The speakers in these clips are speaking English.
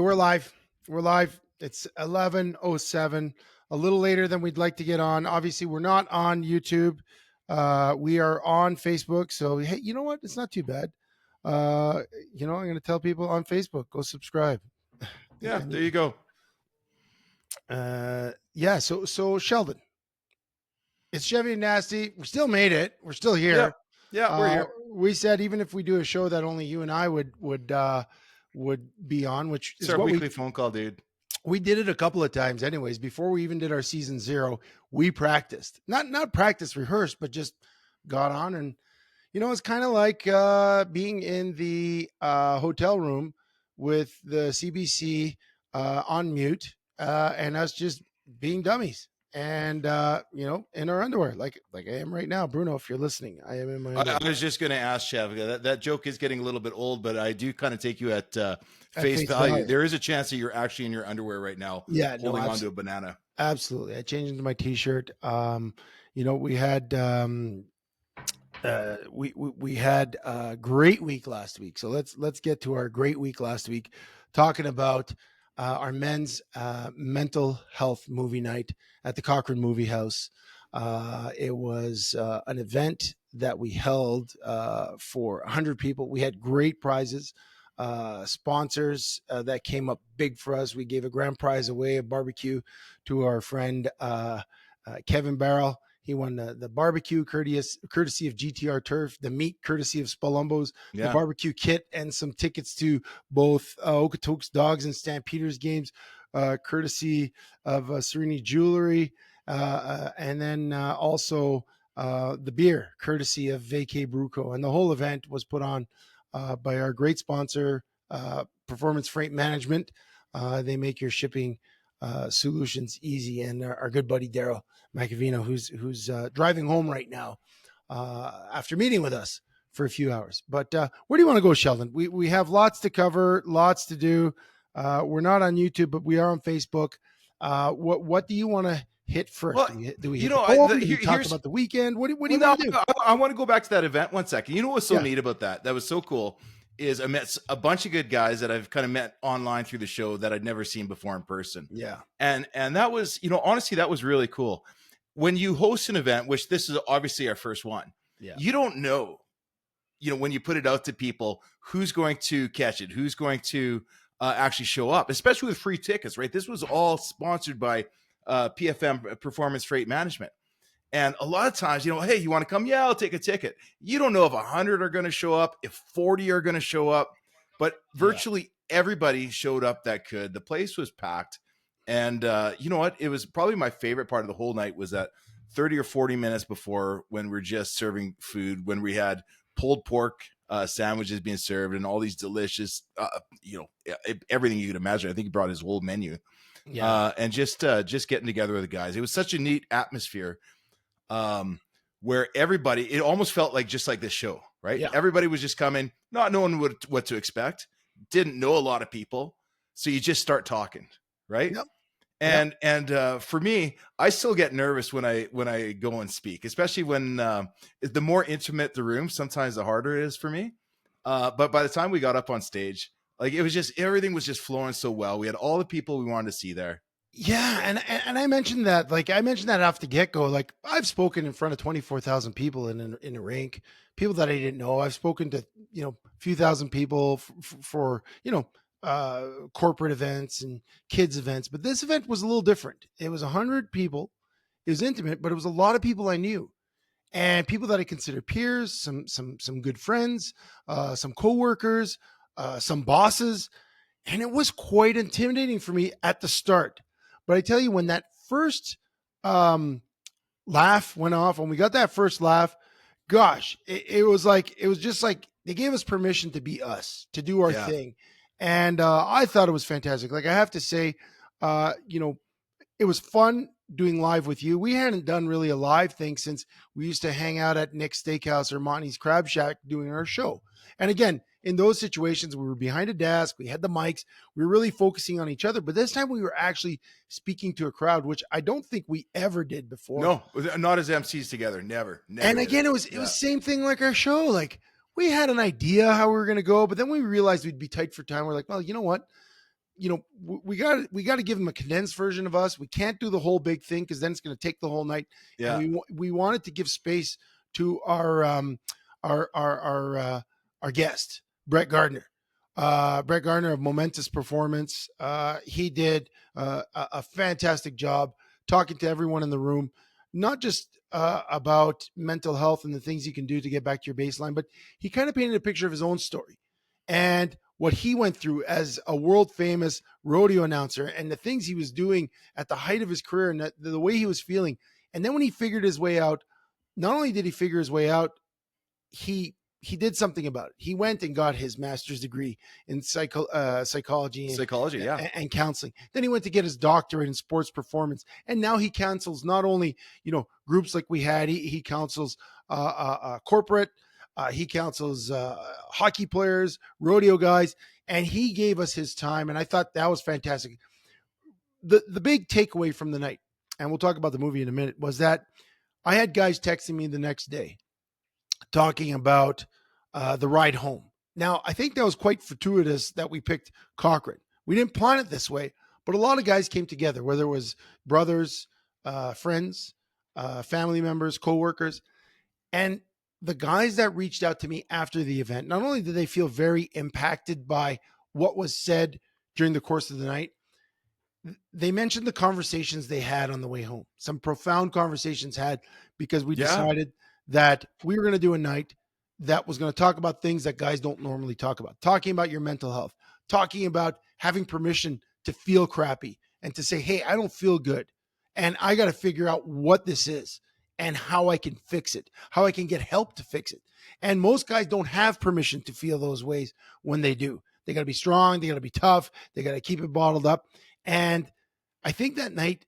we're live. We're live. It's 11:07, a little later than we'd like to get on. Obviously, we're not on YouTube. We are on Facebook. So, hey, you know what? It's not too bad. I'm going to tell people on Facebook, go subscribe. Yeah, there you go. Yeah. So Sheldon, it's Chevy and Nasty. We still made it. We're still here. Yeah, we're here. We said even if we do a show that only you and I would be on, which It's is our what weekly phone call, dude. we did it a couple of times anyways. Before we even did our season 0, we practiced. Not practice, rehearsed, but just got on. And it's kind of like being in the hotel room with the CBC on mute and us just being dummies. And in our underwear, like I am right now. Bruno, if you're listening, I am in my underwear. I was just going to ask, Chev, that joke is getting a little bit old, but I do kind of take you at face value. There is a chance that you're actually in your underwear right now, holding onto a banana. Absolutely. I changed into my t-shirt. We had we had a great week last week. So let's get to our great week last week, talking about our men's mental health movie night at the Cochrane Movie House. It was an event that we held for 100 people. We had great prizes, sponsors that came up big for us. We gave a grand prize away, a barbecue, to our friend Kevin Barrell. He won the barbecue courtesy of GTR Turf, the meat courtesy of Spalumbo's, the barbecue kit, and some tickets to both Okotoks Dogs and Stampeders games, courtesy of Serini Jewelry, and then also the beer, courtesy of Vacay Bruco. And the whole event was put on by our great sponsor, Performance Freight Management. They make your shipping solutions easy, and our good buddy Daryl Macavino, who's driving home right now after meeting with us for a few hours. But where do you want to go, Sheldon? We have lots to cover, lots to do. We're not on YouTube, but we are on Facebook. What do you want to hit first? Well, do we talk about the weekend? What do you want to do? I want to go back to that event 1 second. You know what's so neat about that? That was so cool. Is I met a bunch of good guys that I've kind of met online through the show that I'd never seen before in person. Yeah. And that was, honestly, that was really cool. When you host an event, which this is obviously our first one, you don't know, when you put it out to people, who's going to catch it, who's going to actually show up, especially with free tickets, right? This was all sponsored by PFM, Performance Freight Management. And a lot of times, hey, you want to come? Yeah, I'll take a ticket. You don't know if 100 are going to show up, if 40 are going to show up, but virtually everybody showed up that could. The place was packed. And you know what? It was probably my favorite part of the whole night was that 30 or 40 minutes before, when we're just serving food, when we had pulled pork sandwiches being served and all these delicious, everything you could imagine. I think he brought his whole menu. And just getting together with the guys. It was such a neat atmosphere. Where everybody, it almost felt like just like this show, right? Yeah. Everybody was just coming, not knowing what to expect, didn't know a lot of people. So you just start talking, right? Yep. And for me, I still get nervous when I go and speak, especially when the more intimate the room, sometimes the harder it is for me. But by the time we got up on stage, like it was just, everything was just flowing so well. We had all the people we wanted to see there. Yeah, and I mentioned that, off the get-go. Like, I've spoken in front of 24,000 people in a rink, people that I didn't know. I've spoken to a few thousand people for corporate events and kids events, but this event was a little different. It was 100 people. It was intimate, but it was a lot of people I knew, and people that I consider peers, some good friends, some coworkers, some bosses, and it was quite intimidating for me at the start. But I tell you, when that first laugh went off, when we got that first laugh, gosh, it was just like they gave us permission to be us, to do our thing. And I thought it was fantastic. Like, I have to say, it was fun doing live with you. We hadn't done really a live thing since we used to hang out at Nick's Steakhouse or Monty's Crab Shack doing our show. And again, in those situations, we were behind a desk, we had the mics, we were really focusing on each other. But this time we were actually speaking to a crowd, which I don't think we ever did before. No, not as MCs together. Never. And again, it was same thing like our show. Like, we had an idea how we were going to go, but then we realized we'd be tight for time. We're like, well, you know what? we got to give them a condensed version of us. We can't do the whole big thing because then it's going to take the whole night. Yeah. And we wanted to give space to our guest, Brett Gardner. Brett Gardner of Momentous Performance. He did a fantastic job talking to everyone in the room, not just about mental health and the things you can do to get back to your baseline, but he kind of painted a picture of his own story and what he went through as a world famous rodeo announcer and the things he was doing at the height of his career and the way he was feeling. And then when he figured his way out, not only did he figure his way out, he did something about it. He went and got his master's degree in psychology and counseling. Then he went to get his doctorate in sports performance. And now he counsels not only, groups like we had, he counsels corporate, he counsels hockey players, rodeo guys, and he gave us his time. And I thought that was fantastic. The big takeaway from the night, and we'll talk about the movie in a minute, was that I had guys texting me the next day talking about the ride home. Now, I think that was quite fortuitous that we picked Cochrane. We didn't plan it this way, but a lot of guys came together, whether it was brothers, friends, family members, coworkers. And the guys that reached out to me after the event, not only did they feel very impacted by what was said during the course of the night, they mentioned the conversations they had on the way home. Some profound conversations had because we decided that we were going to do a night that was going to talk about things that guys don't normally talk about, talking about your mental health, talking about having permission to feel crappy and to say, hey, I don't feel good. And I got to figure out what this is and how I can fix it, how I can get help to fix it. And most guys don't have permission to feel those ways when they do. They got to be strong. They got to be tough. They got to keep it bottled up. And I think that night,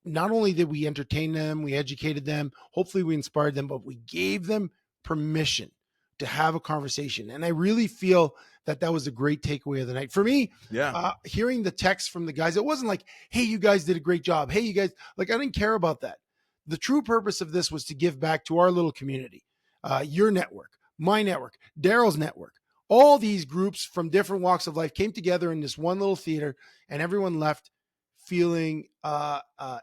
not only did we entertain them, we educated them, hopefully we inspired them, but we gave them permission to have a conversation. And I really feel that that was a great takeaway of the night. For me, hearing the text from the guys, it wasn't like, hey, you guys did a great job. Hey, you guys, like, I didn't care about that. The true purpose of this was to give back to our little community, your network, my network, Daryl's network. All these groups from different walks of life came together in this one little theater, and everyone left feeling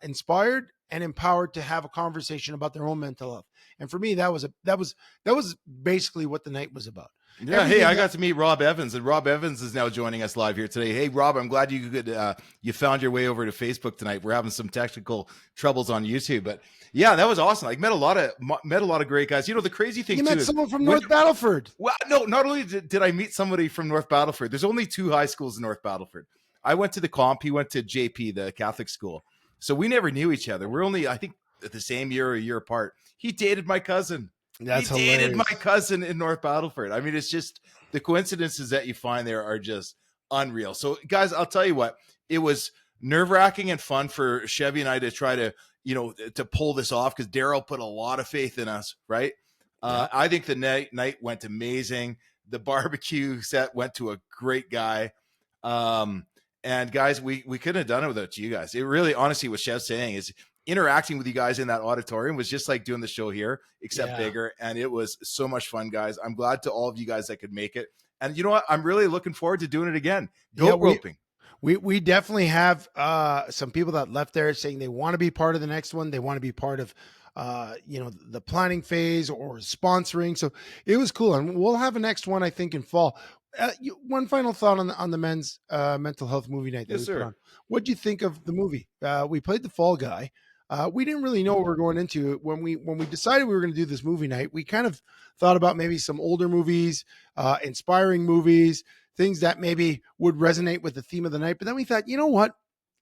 inspired and empowered to have a conversation about their own mental health. And for me, that was basically what the night was about. Yeah. Everything hey, I got to meet Rob Evans, and Rob Evans is now joining us live here today. Hey, Rob, I'm glad you could you found your way over to Facebook tonight. We're having some technical troubles on YouTube, but yeah, that was awesome. I met a lot of great guys. You know, the crazy thing you met someone from North Battleford. Well, no, not only did I meet somebody from North Battleford. There's only 2 high schools in North Battleford. I went to the comp. He went to JP, the Catholic school. So we never knew each other. We're only, I think, the same year or a year apart. He dated my cousin. That's he hilarious. Dated my cousin in North Battleford. I mean, it's just the coincidences that you find there are just unreal. So, guys, I'll tell you what, it was nerve-wracking and fun for Chevy and I to try to, to pull this off because Daryl put a lot of faith in us, right? Yeah. I think the night went amazing. The barbecue set went to a great guy. And guys, we couldn't have done it without you guys. It really, honestly, what Chev's saying is interacting with you guys in that auditorium was just like doing the show here, except bigger. And it was so much fun, guys. I'm glad to all of you guys that could make it. And you know what? I'm really looking forward to doing it again. Goat roping. We definitely have some people that left there saying they want to be part of the next one. They want to be part of the planning phase or sponsoring. So it was cool. And we'll have a next one, I think, in fall. One final thought on the men's mental health movie night that we put on. What'd you think of the movie? We played the fall guy. We didn't really know what we were going into when we decided we were going to do this movie night. We kind of thought about maybe some older movies, inspiring movies, things that maybe would resonate with the theme of the night. But then we thought, you know what?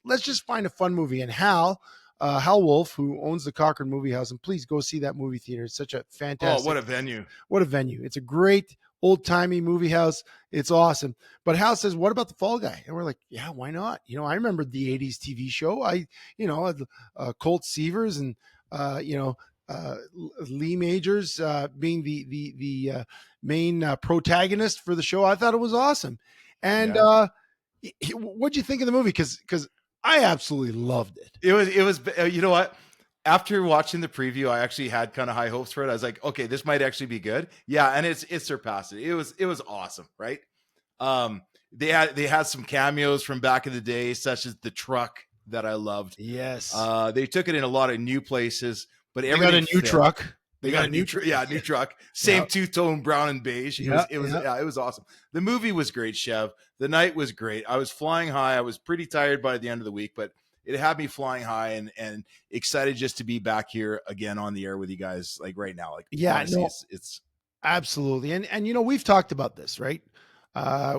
Let's just find a fun movie. And Hal Wolf, who owns the Cochrane Movie House, and please go see that movie theater. It's such a fantastic. Oh, what a venue! What a venue! It's a great old-timey movie house. It's awesome. But Hal says, what about the Fall Guy? And we're like, yeah, why not? I remember the 80s TV show. Colt Seavers and, Lee Majors being the main protagonist for the show. I thought it was awesome. And what'd you think of the movie? Because I absolutely loved it. It was, you know what? After watching the preview, I actually had kind of high hopes for it. I was like, okay, this might actually be good. Yeah. And it surpassed it. It was awesome. Right. they had some cameos from back in the day, such as the truck that I loved. Yes. They took it in a lot of new places, but They got everything a new fit. truck. They got a new truck. Yeah, new truck. Same two-tone brown and beige. Yeah, It was awesome. The movie was great, Chev. The night was great. I was flying high. I was pretty tired by the end of the week, but it had me flying high and excited just to be back here again on the air with you guys, like right now. Like, yeah, honestly, no, it's absolutely. And we've talked about this, right?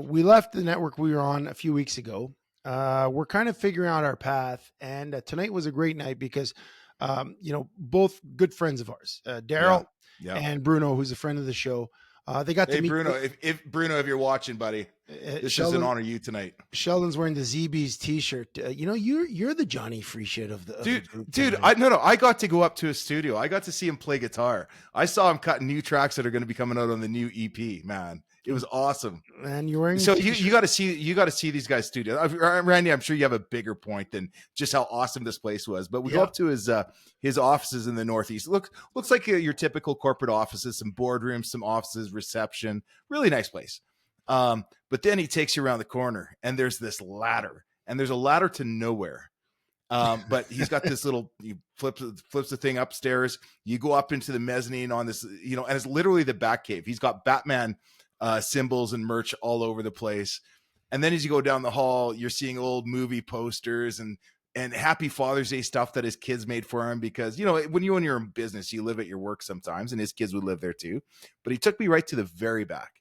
We left the network we were on a few weeks ago. We're kind of figuring out our path, and tonight was a great night because, both good friends of ours, yeah, Daryl yeah. and Bruno, who's a friend of the show. They got Hey to meet Bruno, if Bruno, if you're watching, buddy, this is an honor you tonight. Sheldon's wearing the ZB's T-shirt. You're the Johnny Free shit of the group. Dude, I got to go up to his studio. I got to see him play guitar. I saw him cutting new tracks that are going to be coming out on the new EP. Man, it was awesome. And you're wearing so you got to see these guys' studio. Randy, I'm sure you have a bigger point than just how awesome this place was. But we go up to his offices in the Northeast. Looks like your typical corporate offices, some boardrooms, some offices, reception. Really nice place. But then he takes you around the corner and there's this ladder, and there's a ladder to nowhere. But he's got this little, he flips the thing upstairs. You go up into the mezzanine on this, and it's literally the Batcave. He's got Batman symbols and merch all over the place. And then as you go down the hall, you're seeing old movie posters and Happy Father's Day stuff that his kids made for him, because, when you own your own business, you live at your work sometimes, and his kids would live there too. But he took me right to the very back.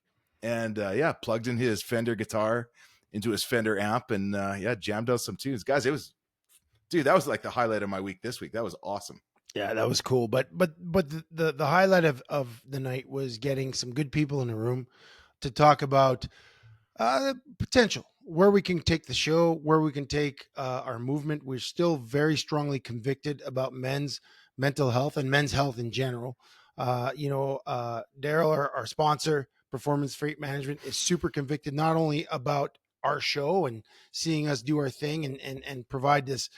And plugged in his Fender guitar into his Fender amp, and jammed out some tunes. Guys, that was like the highlight of my week this week. That was awesome. Yeah, that was cool. But the highlight of the night was getting some good people in the room to talk about potential, where we can take the show, where we can take our movement. We're still very strongly convicted about men's mental health and men's health in general. Daryl, our sponsor, Performance Freight Management, is super convicted not only about our show and seeing us do our thing and provide this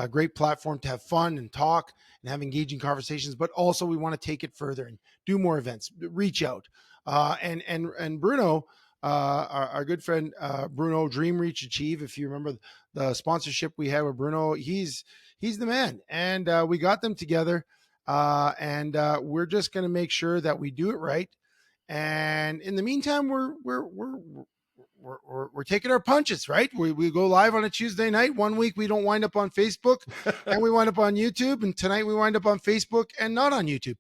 great platform to have fun and talk and have engaging conversations, but also we want to take it further and do more events, reach out. And Bruno, our good friend Bruno, Dream Reach Achieve. If you remember the sponsorship we had with Bruno, he's the man, and we got them together, and we're just going to make sure that we do it right. And in the meantime, we're taking our punches, right? We go live on a Tuesday night. One week we don't wind up on Facebook, and we wind up on YouTube. And tonight we wind up on Facebook and not on YouTube.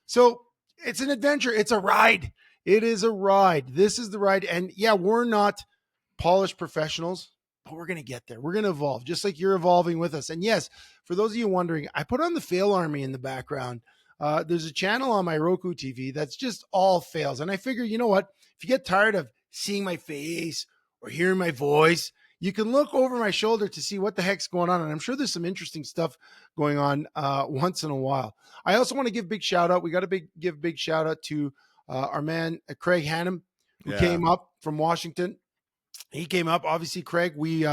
So it's an adventure. It's a ride. It is a ride. This is the ride. And yeah, we're not polished professionals, but we're going to get there. We're going to evolve, just like you're evolving with us. And yes, for those of you wondering, I put on the Fail Army in the background. There's a channel on my Roku TV that's just all fails. And I figure, you know what? If you get tired of seeing my face or hearing my voice, you can look over my shoulder to see what the heck's going on. And I'm sure there's some interesting stuff going on once in a while. I also want to give big shout out. We got to give big shout out to our man, Craig Hannum, who came up from Washington. He came up, obviously, Craig. We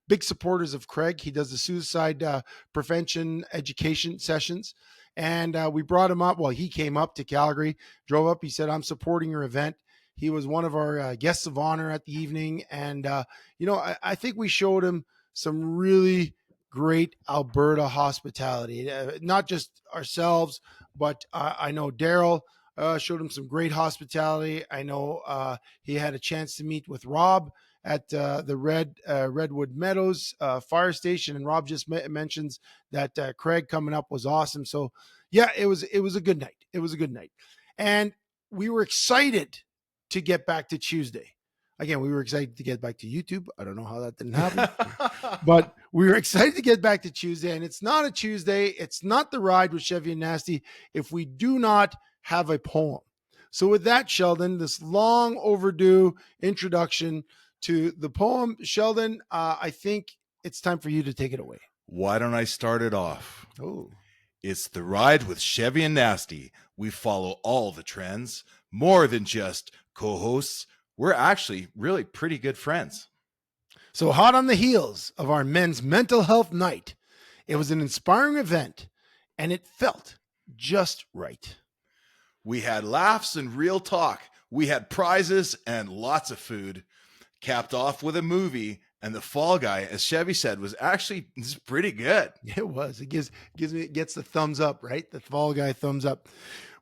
big supporters of Craig. He does the suicide prevention education sessions. And we brought him up. Well, he came up to Calgary, drove up. He said, I'm supporting your event. He was one of our guests of honor at the evening. And, I think we showed him some really great Alberta hospitality, not just ourselves, but I know Daryl showed him some great hospitality. I know he had a chance to meet with Rob at the Redwood Meadows fire station, and Rob just mentions that Craig coming up was awesome. So yeah, it was a good night. It was a good night, and we were excited to get back to Tuesday. Again, we were excited to get back to YouTube. I don't know how that didn't happen, but we were excited to get back to Tuesday. And it's not a Tuesday. It's not the ride with Chevy and Nasty if we do not have a poem. So with that, Sheldon, this long overdue introduction to the poem, Sheldon, I think it's time for you to take it away. Why don't I start it off? Oh, it's the ride with Chevy and Nasty. We follow all the trends, more than just co-hosts. We're actually really pretty good friends. So hot on the heels of our men's mental health night, it was an inspiring event, and it felt just right. We had laughs and real talk. We had prizes and lots of food. capped off with a movie. And the Fall Guy, as Chevy said, was actually pretty good. It was. It gets the thumbs up, right? The Fall Guy thumbs up.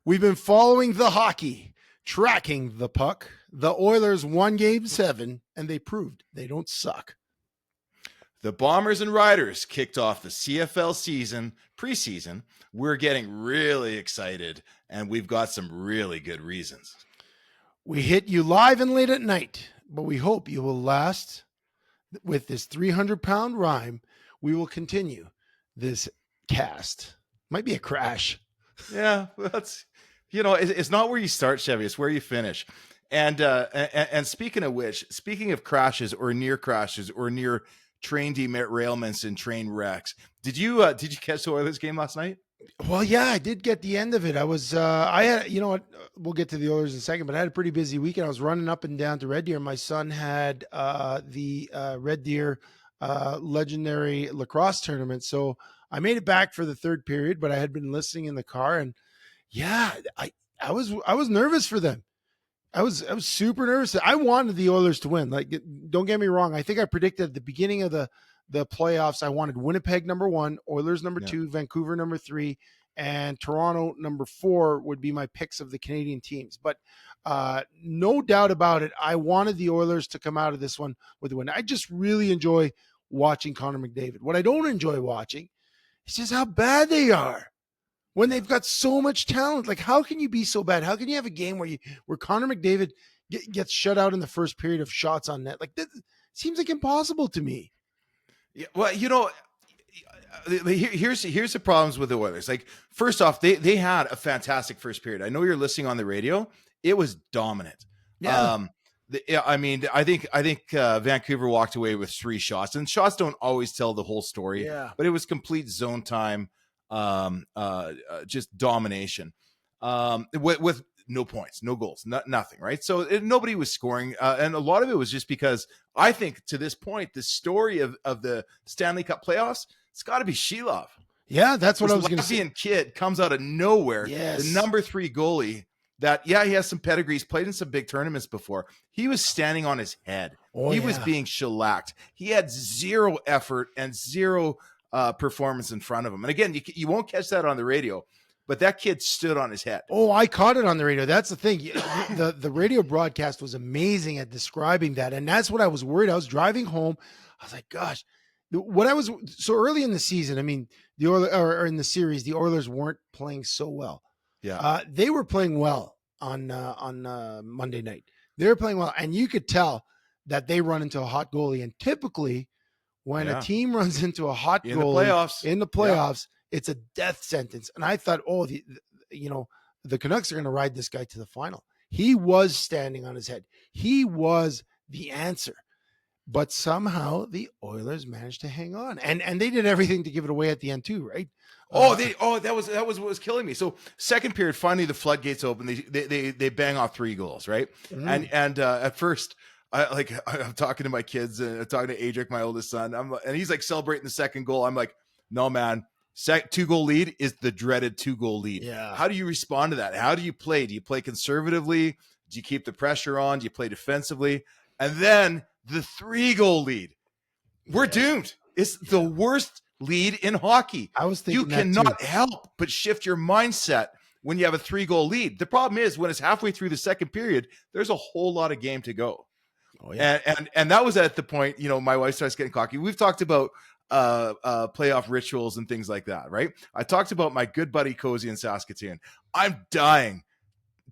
We've been following the hockey, tracking the puck. The Oilers won Game 7, and they proved they don't suck. The Bombers and Riders kicked off the CFL preseason. We're getting really excited, and we've got some really good reasons. We hit you live and late at night, but we hope you will last. With this 300-pound rhyme, we will continue this cast. Might be a crash. Yeah, that's, it's not where you start, Chevy. It's where you finish. And speaking of which, speaking of crashes or near train derailments and train wrecks, did you catch the Oilers game last night? Well, yeah, I did get the end of it. I was, we'll get to the Oilers in a second, but I had a pretty busy weekend. I was running up and down to Red Deer. My son had the Red Deer legendary lacrosse tournament. So I made it back for the third period, but I had been listening in the car, and yeah, I was nervous for them. I was super nervous. I wanted the Oilers to win. Like, don't get me wrong. I think I predicted at the beginning of the playoffs, I wanted Winnipeg number 1, Oilers number 2, Vancouver number 3, and Toronto number 4 would be my picks of the Canadian teams. But no doubt about it, I wanted the Oilers to come out of this one with a win. I just really enjoy watching Connor McDavid. What I don't enjoy watching is just how bad they are when they've got so much talent. Like, how can you be so bad? How can you have a game where Connor McDavid gets shut out in the first period of shots on net? Like, that seems like impossible to me. Yeah, well, here's the problems with the Oilers. Like, first off, they had a fantastic first period. I know you're listening on the radio. It was dominant. Yeah. I think Vancouver walked away with 3 shots, and shots don't always tell the whole story. Yeah. But it was complete zone time, just domination, with no points, no goals, nothing. Right. So nobody was scoring, and a lot of it was just because I think to this point, the story of the Stanley Cup playoffs, it's got to be Sheilov. Yeah, that's what I was going to say. Latvian kid comes out of nowhere. Yes. The number 3 goalie. That, he has some pedigree. He's played in some big tournaments before. He was standing on his head. He was being shellacked. He had 0 effort and 0 performance in front of him. And again, you won't catch that on the radio, but that kid stood on his head. Oh, I caught it on the radio. That's the thing. The radio broadcast was amazing at describing that. And that's what I was worried. I was driving home. I was like, gosh, so early in the season, I mean, the Oilers, or in the series, the Oilers weren't playing so well. Yeah. They were playing well on Monday night. They were playing well, and you could tell that they run into a hot goalie. And typically, when a team runs into a hot goalie in the playoffs, it's a death sentence. And I thought, the Canucks are going to ride this guy to the final. He was standing on his head. He was the answer. But somehow the Oilers managed to hang on, and they did everything to give it away at the end too, right? That was what was killing me. So second period, finally the floodgates open. They bang off 3 goals, right? Mm. And at first, I'm talking to my kids and I'm talking to Adric, my oldest son. And he's like celebrating the second goal. I'm like, no, man. 2-goal lead is the dreaded 2-goal lead. Yeah. How do you respond to that? How do you play? Do you play conservatively? Do you keep the pressure on? Do you play defensively? And then the 3-goal lead. We're doomed. It's the worst lead in hockey. I was thinking you cannot help but shift your mindset when you have a 3-goal lead. The problem is when it's halfway through the second period, there's a whole lot of game to go. Oh, yeah. And that was at the point, my wife starts getting cocky. We've talked about playoff rituals and things like that, right? I talked about my good buddy Cozy in Saskatoon. I'm dying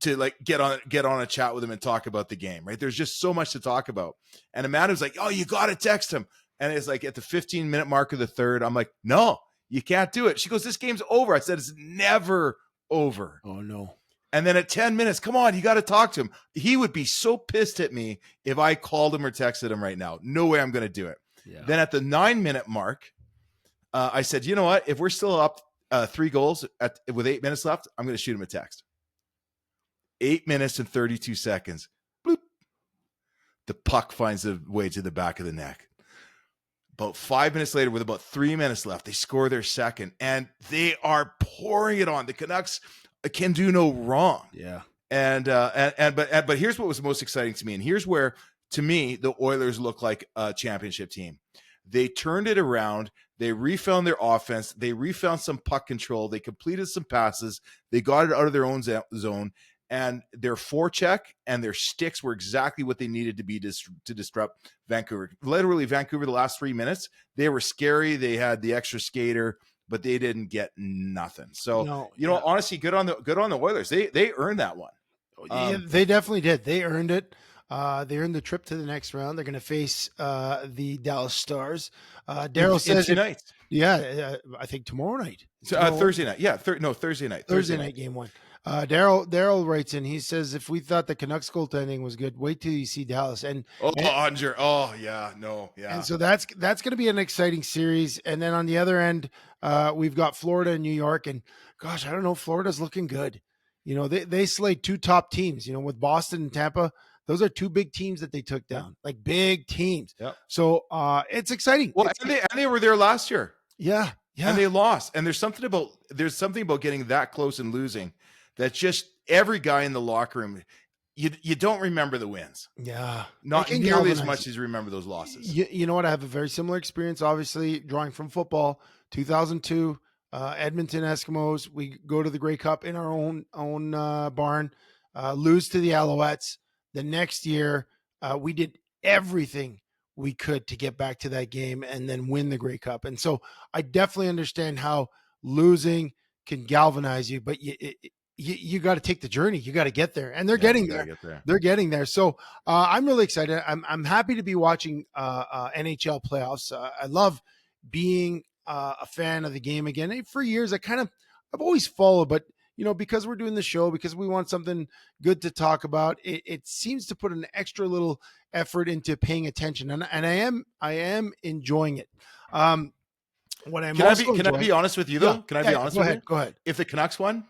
to get on a chat with him and talk about the game, right? There's just so much to talk about. And Amanda was like, oh, you got to text him. And it's like at the 15-minute mark of the third, I'm like, no, you can't do it. She goes, this game's over. I said, it's never over. Oh, no. And then at 10 minutes, come on, you got to talk to him. He would be so pissed at me if I called him or texted him right now. No way I'm going to do it. Yeah. Then at the 9-minute mark, I said, you know what? If we're still up 3 goals with 8 minutes left, I'm going to shoot him a text. 8 minutes and 32 seconds. Bloop. The puck finds the way to the back of the net. About 5 minutes later, with about 3 minutes left, they score their second, and they are pouring it on. The Canucks can do no wrong. Yeah. But here's what was most exciting to me, and here's where to me, the Oilers look like a championship team. They turned it around. They refound their offense. They refound some puck control. They completed some passes. They got it out of their own zone. And their forecheck and their sticks were exactly what they needed to be to disrupt Vancouver. Literally, Vancouver, the last 3 minutes, they were scary. They had the extra skater, but they didn't get nothing. So, honestly, good on the Oilers. They earned that one. They definitely did. They earned it. They earned the trip to the next round. They're going to face the Dallas Stars. Daryl says tonight. Yeah, I think tomorrow night. Thursday night. Yeah, Thursday night. Thursday night, game one. Daryl writes in. He says, if we thought the Canucks goaltending was good, wait till you see Dallas. And so that's going to be an exciting series. And then on the other end, we've got Florida and New York. And gosh, I don't know, Florida's looking good. They slayed two top teams. With Boston and Tampa. Those are two big teams that they took down, like big teams. Yep. So it's exciting. Well, and they were there last year. Yeah. And they lost. And there's something about getting that close and losing that just every guy in the locker room, you don't remember the wins. Yeah. Not nearly as much as you remember those losses. You know what? I have a very similar experience, obviously, drawing from football. 2002, Edmonton Eskimos. We go to the Grey Cup in our own barn, lose to the Alouettes. The next year, we did everything we could to get back to that game and then win the Grey Cup. And so I definitely understand how losing can galvanize you, but you got to take the journey. You got to get there, and they're getting there. They're getting there. So I'm really excited. I'm happy to be watching NHL playoffs. I love being a fan of the game again. For years, I've always followed, but because we're doing the show, because we want something good to talk about, it seems to put an extra little effort into paying attention, and I am enjoying it. Can I be honest with you though? Yeah, can I be honest with you? Go ahead. If the Canucks won,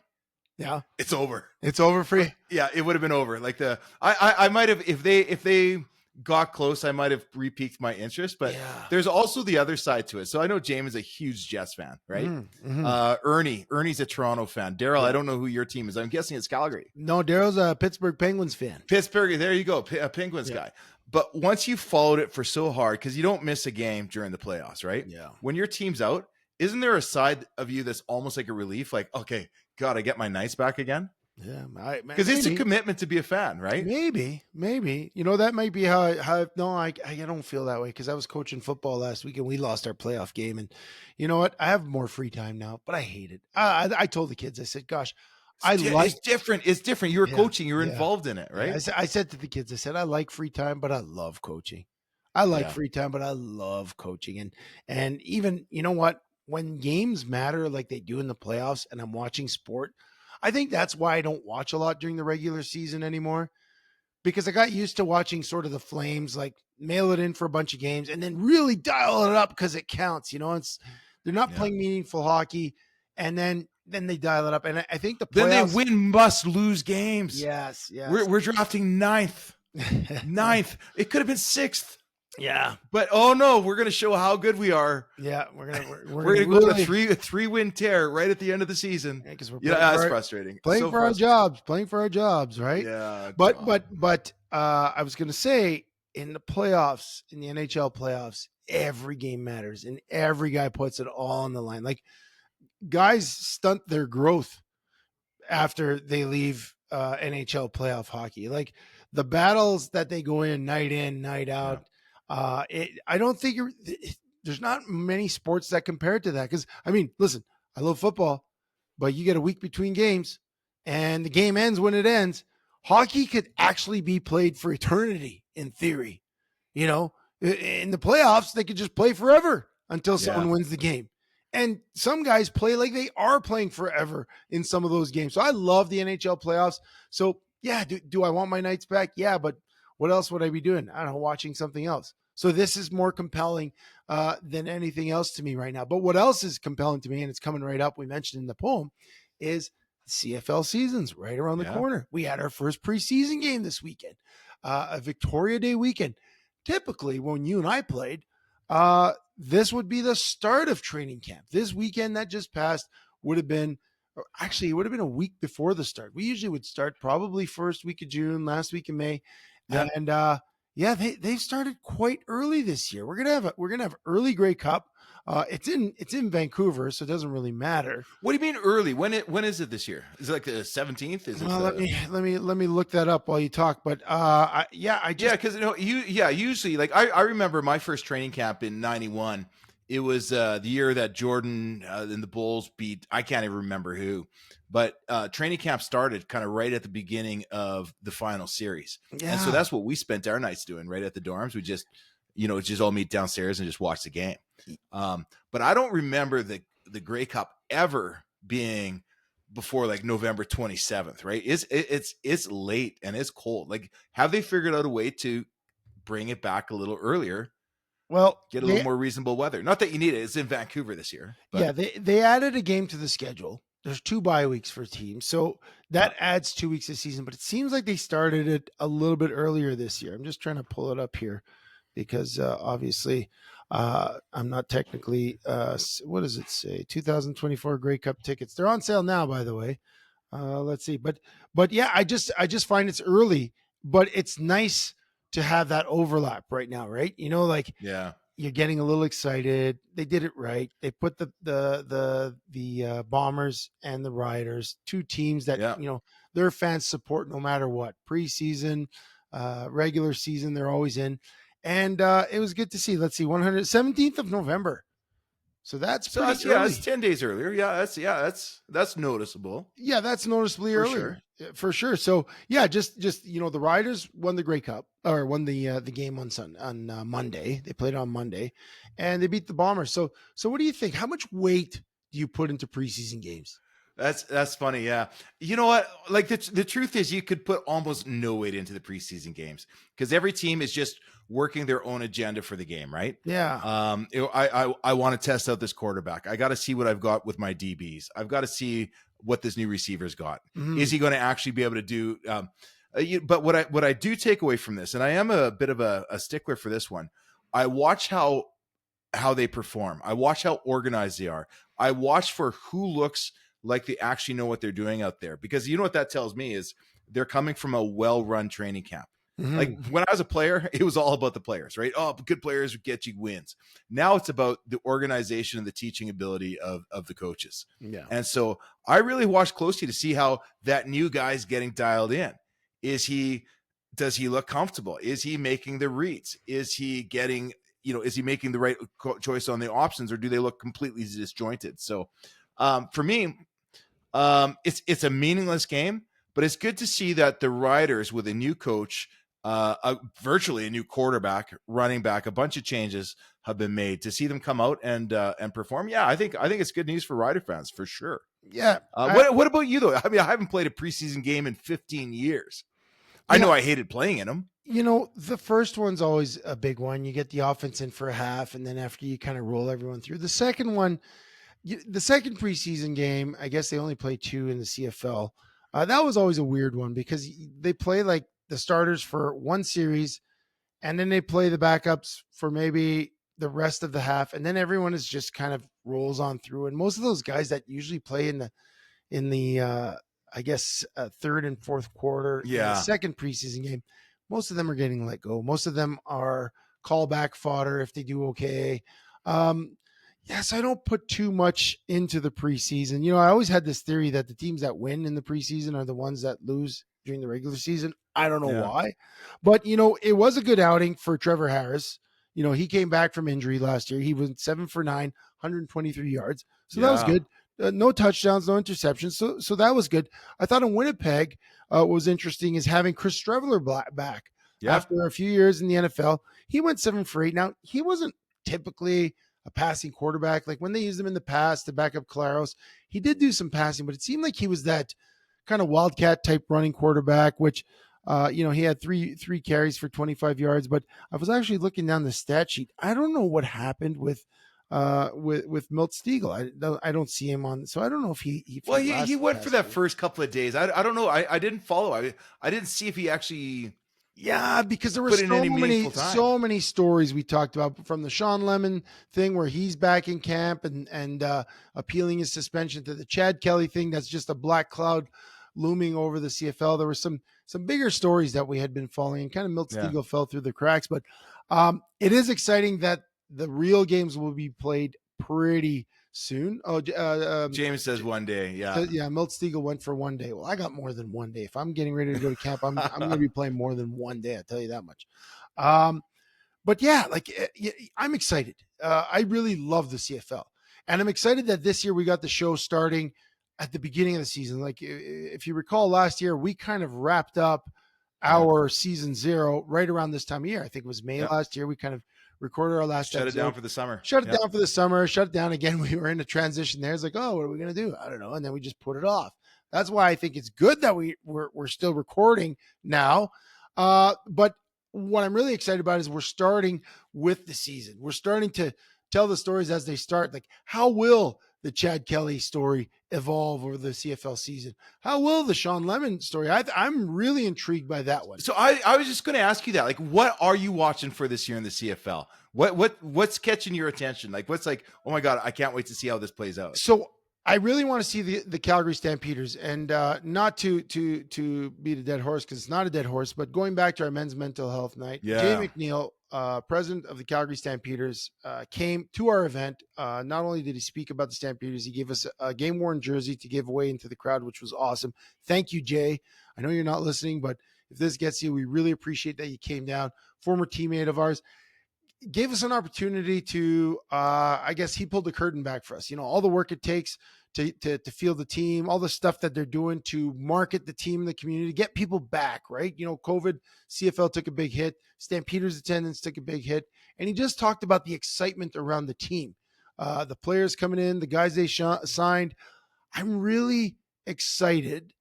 yeah, it's over. It's over for you. Yeah, it would have been over. Like I might have, if they got close, I might have re-piqued my interest, but there's also the other side to it. So I know James is a huge Jets fan, right? Mm-hmm. Ernie's a Toronto fan. Daryl, I don't know who your team is. I'm guessing it's Calgary. No, Daryl's a Pittsburgh Penguins fan. Pittsburgh, there you go, a Penguins guy. But once you followed it for so hard, because you don't miss a game during the playoffs, right? Yeah. When your team's out, isn't there a side of you that's almost like a relief? Like, okay, God, I get my nights back again. Yeah, because it's a commitment to be a fan, right? Maybe. That might be how. I don't feel that way because I was coaching football last week and we lost our playoff game. And you know what? I have more free time now, but I hate it. I told the kids, I said, "Gosh, it's different. It's different. You were coaching. You were involved in it, right?" I said to the kids, I said, "I like free time, but I love coaching. I like free time, but I love coaching." And even what? When games matter like they do in the playoffs, and I'm watching sport. I think that's why I don't watch a lot during the regular season anymore, because I got used to watching sort of the Flames like mail it in for a bunch of games and then really dial it up because it counts. They're not playing meaningful hockey, and then they dial it up. And I think the playoffs, then they win must lose games. Yes. We're drafting ninth. It could have been sixth. Yeah, but oh no, we're going to show how good we are. Yeah, we're gonna go to a three-win tear right at the end of the season. Yeah, because that's frustrating. Playing for our jobs, right? Yeah. But I was going to say in the playoffs, in the NHL playoffs, every game matters, and every guy puts it all on the line. Like guys stunt their growth after they leave NHL playoff hockey. Like the battles that they go in, night out. Yeah. I don't think there's not many sports that compare to that. Because listen, I love football, but you get a week between games, and the game ends when it ends. Hockey could actually be played for eternity in theory. In the playoffs, they could just play forever until someone wins the game. And some guys play like they are playing forever in some of those games. So I love the NHL playoffs. So yeah, do I want my nights back? Yeah, but what else would I be doing? I don't know, watching something else. So this is more compelling than anything else to me right now. But what else is compelling to me, and it's coming right up, we mentioned in the poem, is CFL season's right around the corner. We had our first preseason game this weekend, a Victoria Day weekend. Typically, when you and I played, this would be the start of training camp. This weekend that just passed would have been, it would have been a week before the start. We usually would start probably first week of June, last week of May. Yeah. And Yeah, they've started quite early this year. We're gonna have early Grey Cup. It's in Vancouver, so it doesn't really matter. What do you mean early? When is it this year? Is it like the 17th? Is it Well, let the me let me look that up while you talk. But I Yeah, just because usually like I remember my first training camp in '91. It was the year that Jordan and the Bulls beat I can't even remember who, but training camp started kind of right at the beginning of the final series, and so yeah. that's what we spent our nights doing right at the dorms. We just all meet downstairs and just watch the game. But I don't remember the Grey Cup ever being before like November 27th, right? It's late and it's cold. Like, have they figured out a way to bring it back a little earlier, Well, get a little they more reasonable weather? Not that you need it. It's in Vancouver this year, but yeah they added a game to the schedule. There's 2 bye weeks for teams, so yeah. that adds 2 weeks of season. But it seems like they started it a little bit earlier this year. I'm just trying to pull it up here because obviously I'm not technically. What does it say? 2024 Grey Cup tickets. They're on sale now, by the way. Let's see, but yeah, I just find it's early, but it's nice to have that overlap right now, right? Like Yeah. you're getting a little excited. They did it right. They put the Bombers and the Riders, two teams that Yeah. their fans support no matter what. Preseason, regular season, they're always in, and it was good to see. Let's see, 117th of November. So that's So pretty that's early. 10 days earlier. That's noticeable Yeah, that's noticeably for earlier. sure. For sure. So yeah, just the Riders won the Grey Cup or won the game on Monday. They played on Monday, and they beat the Bombers. So what do you think? How much weight do you put into preseason games? That's funny. Yeah. You know what? Like the truth is you could put almost no weight into the preseason games because every team is just working their own agenda for the game, right? Yeah. I want to test out this quarterback. I got to see what I've got with my DBs. I've got to see what this new receiver's got. Is Mhm. he going to actually be able to do but what I do take away from this, and I am a bit of a stickler for this one, I watch how they perform. I watch how organized they are. I watch for who looks like they actually know what they're doing out there. Because you know what that tells me is they're coming from a well-run training camp. Like Mhm. when I was a player, it was all about the players, right? Oh, good players get you wins. Now it's about the organization and the teaching ability of the coaches. Yeah. And so I really watch closely to see how that new guy's getting dialed in. Does he look comfortable? Is he making the reads? Is he making the right choice on the options, or do they look completely disjointed? So for me, it's a meaningless game, but it's good to see that the Riders with a new coach, virtually a new quarterback, running back, a bunch of changes have been made to see them come out and perform. Yeah, I think it's good news for Rider fans for sure. Yeah. What about you though? I mean, I haven't played a preseason game in 15 years. I Yeah. know I hated playing in them. The first one's always a big one. You get the offense in for a half, and then after you kind of roll everyone through. The second one, the second preseason game, I guess they only play two in the CFL. That was always a weird one because they play like the starters for one series, and then they play the backups for maybe the rest of the half, and then everyone is just kind of rolls on through. And most of those guys that usually play in the I guess third and fourth quarter in the Yeah. second preseason game, most of them are getting let go. Most of them are callback fodder if they do okay. Um, yes, I don't put too much into the preseason. I always had this theory that the teams that win in the preseason are the ones that lose during the regular season. I don't know Yeah. why, but it was a good outing for Trevor Harris. He came back from injury last year. He was 7 for 9, 123 yards. So that was Yeah. good. No touchdowns, no interceptions. So that was good. I thought in Winnipeg, what was interesting is having Chris Streveler back Yeah. after a few years in the NFL. He went 7 for 8. Now, he wasn't typically a passing quarterback. Like when they used him in the past to back up Claros, he did do some passing, but it seemed like he was that kind of wildcat type running quarterback, which he had three carries for 25 yards. But I was actually looking down the stat sheet. I don't know what happened with Milt Stiegel. I don't see him on, so I don't know if Well, he he lasted went for past that year. first couple of days. I don't know. I didn't follow. I didn't see if he actually Yeah, because there were put in so any many meaningful time. so many stories we talked about, from the Sean Lemon thing where he's back in camp and appealing his suspension, to the Chad Kelly thing that's just a black cloud looming over the CFL. There were some bigger stories that we had been following, and kind of Milt Stegall fell through the cracks. But it is exciting that the real games will be played pretty soon. James says one day. Yeah. Milt Stegall went for one day. Well, I got more than one day. If I'm getting ready to go to camp, I'm going to be playing more than one day. I'll tell you that much. But yeah, I'm excited. I really love the CFL, and I'm excited that this year we got the show starting at the beginning of the season. Like if you recall last year, we kind of wrapped up our season 0 right around this time of year. I think it was May last year. We kind of recorded our last Shut episode. It down for the summer. Shut it down for the summer. Shut it down again. We were in a transition there. It's like, oh, what are we going to do? I don't know. And then we just put it off. That's why I think it's good that we're still recording now. But what I'm really excited about is we're starting with the season. We're starting to tell the stories as they start. Like, how will the Chad Kelly story evolve over the CFL season? How will the Sean Lemon story? I'm really intrigued by that one. So I was just going to ask you that. Like, what are you watching for this year in the CFL? What's catching your attention? Like, what's like, oh my God, I can't wait to see how this plays out. So I really want to see the Calgary Stampeders, and not to beat a dead horse, because it's not a dead horse, but going back to our men's mental health night, Jay McNeil, president of the Calgary Stampeders, came to our event. Not only did he speak about the Stampeders, he gave us a game-worn jersey to give away into the crowd, which was awesome. Thank you, Jay. I know you're not listening, but if this gets you, we really appreciate that you came down. Former teammate of ours. Gave us an opportunity to, I guess he pulled the curtain back for us. You know, all the work it takes to field the team, all the stuff that they're doing to market the team in the community, get people back, right? You know, COVID, CFL took a big hit. Stampeders attendance took a big hit. And he just talked about the excitement around the team, the players coming in, the guys they signed. I'm really excited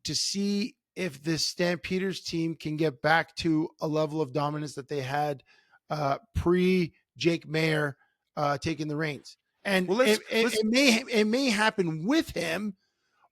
to see if this Stampeders team can get back to a level of dominance that they had pre Jake Mayer taking the reins. And it may happen with him,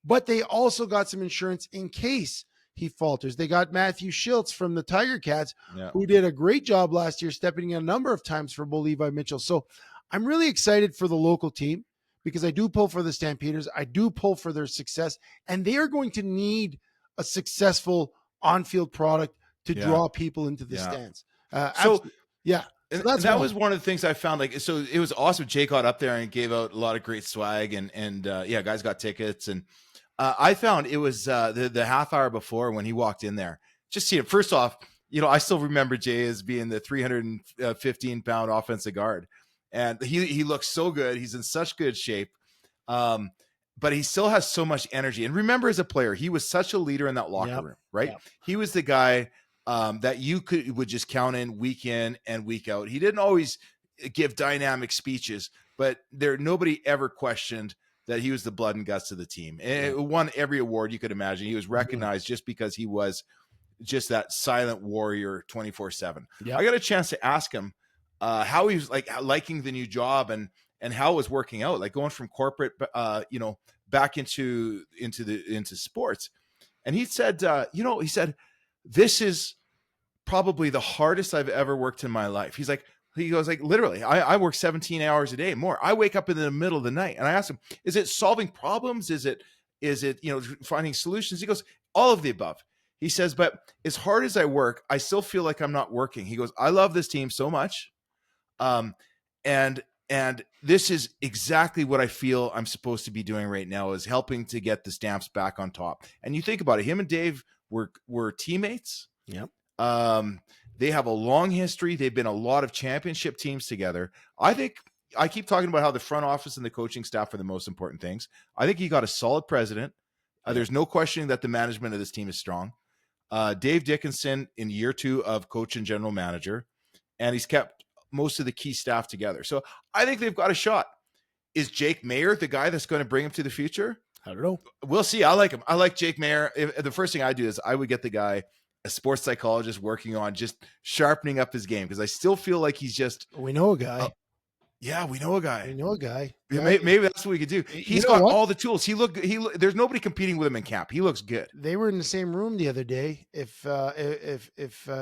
but they also got some insurance in case he falters. They got Matthew Schiltz from the Tiger Cats, who did a great job last year, stepping in a number of times for Bo Levi Mitchell. So I'm really excited for the local team, because I do pull for the Stampeders. I do pull for their success, and they are going to need a successful on-field product to draw people into the stands. Yeah. So that was one of the things I found. Like, so it was awesome. Jake got up there and gave out a lot of great swag, and guys got tickets. And I found it was the half hour before when he walked in there, just see it. First off, you know, I still remember Jay as being the 315-pound offensive guard, and he looks so good. He's in such good shape. But he still has so much energy. And remember, as a player, he was such a leader in that locker room, right? Yep. He was the guy that you would just count in and week out. He didn't always give dynamic speeches, but nobody ever questioned that he was the blood and guts of the team. And won every award you could imagine. He was recognized just because he was just that silent warrior 24/7. Yep. I got a chance to ask him how he was liking the new job and how it was working out, like going from corporate, back into sports. And he said, this is probably the hardest I've ever worked in my life. He goes, literally, I work 17 hours a day more. I wake up in the middle of the night, and I asked him, is it solving problems? Is it, finding solutions? He goes, all of the above. He says, but as hard as I work, I still feel like I'm not working. He goes, I love this team so much. And this is exactly what I feel I'm supposed to be doing right now, is helping to get the Stamps back on top. And you think about it, him and Dave were teammates. Yep. They have a long history. They've been a lot of championship teams together. I think I keep talking about how the front office and the coaching staff are the most important things. I think he got a solid president. There's no questioning that the management of this team is strong. Dave Dickinson in year 2 of coach and general manager, and he's kept most of the key staff together. So I think they've got a shot. Is Jake Mayer the guy that's going to bring him to the future? I don't know. We'll see. I like him. I like Jake Mayer. The first thing I do is I would get the guy, a sports psychologist, working on just sharpening up his game, because I still feel like he's just. We know a guy. We know a guy. We know a guy. Maybe that's what we could do. He's got all the tools. There's nobody competing with him in camp. He looks good. They were in the same room the other day. If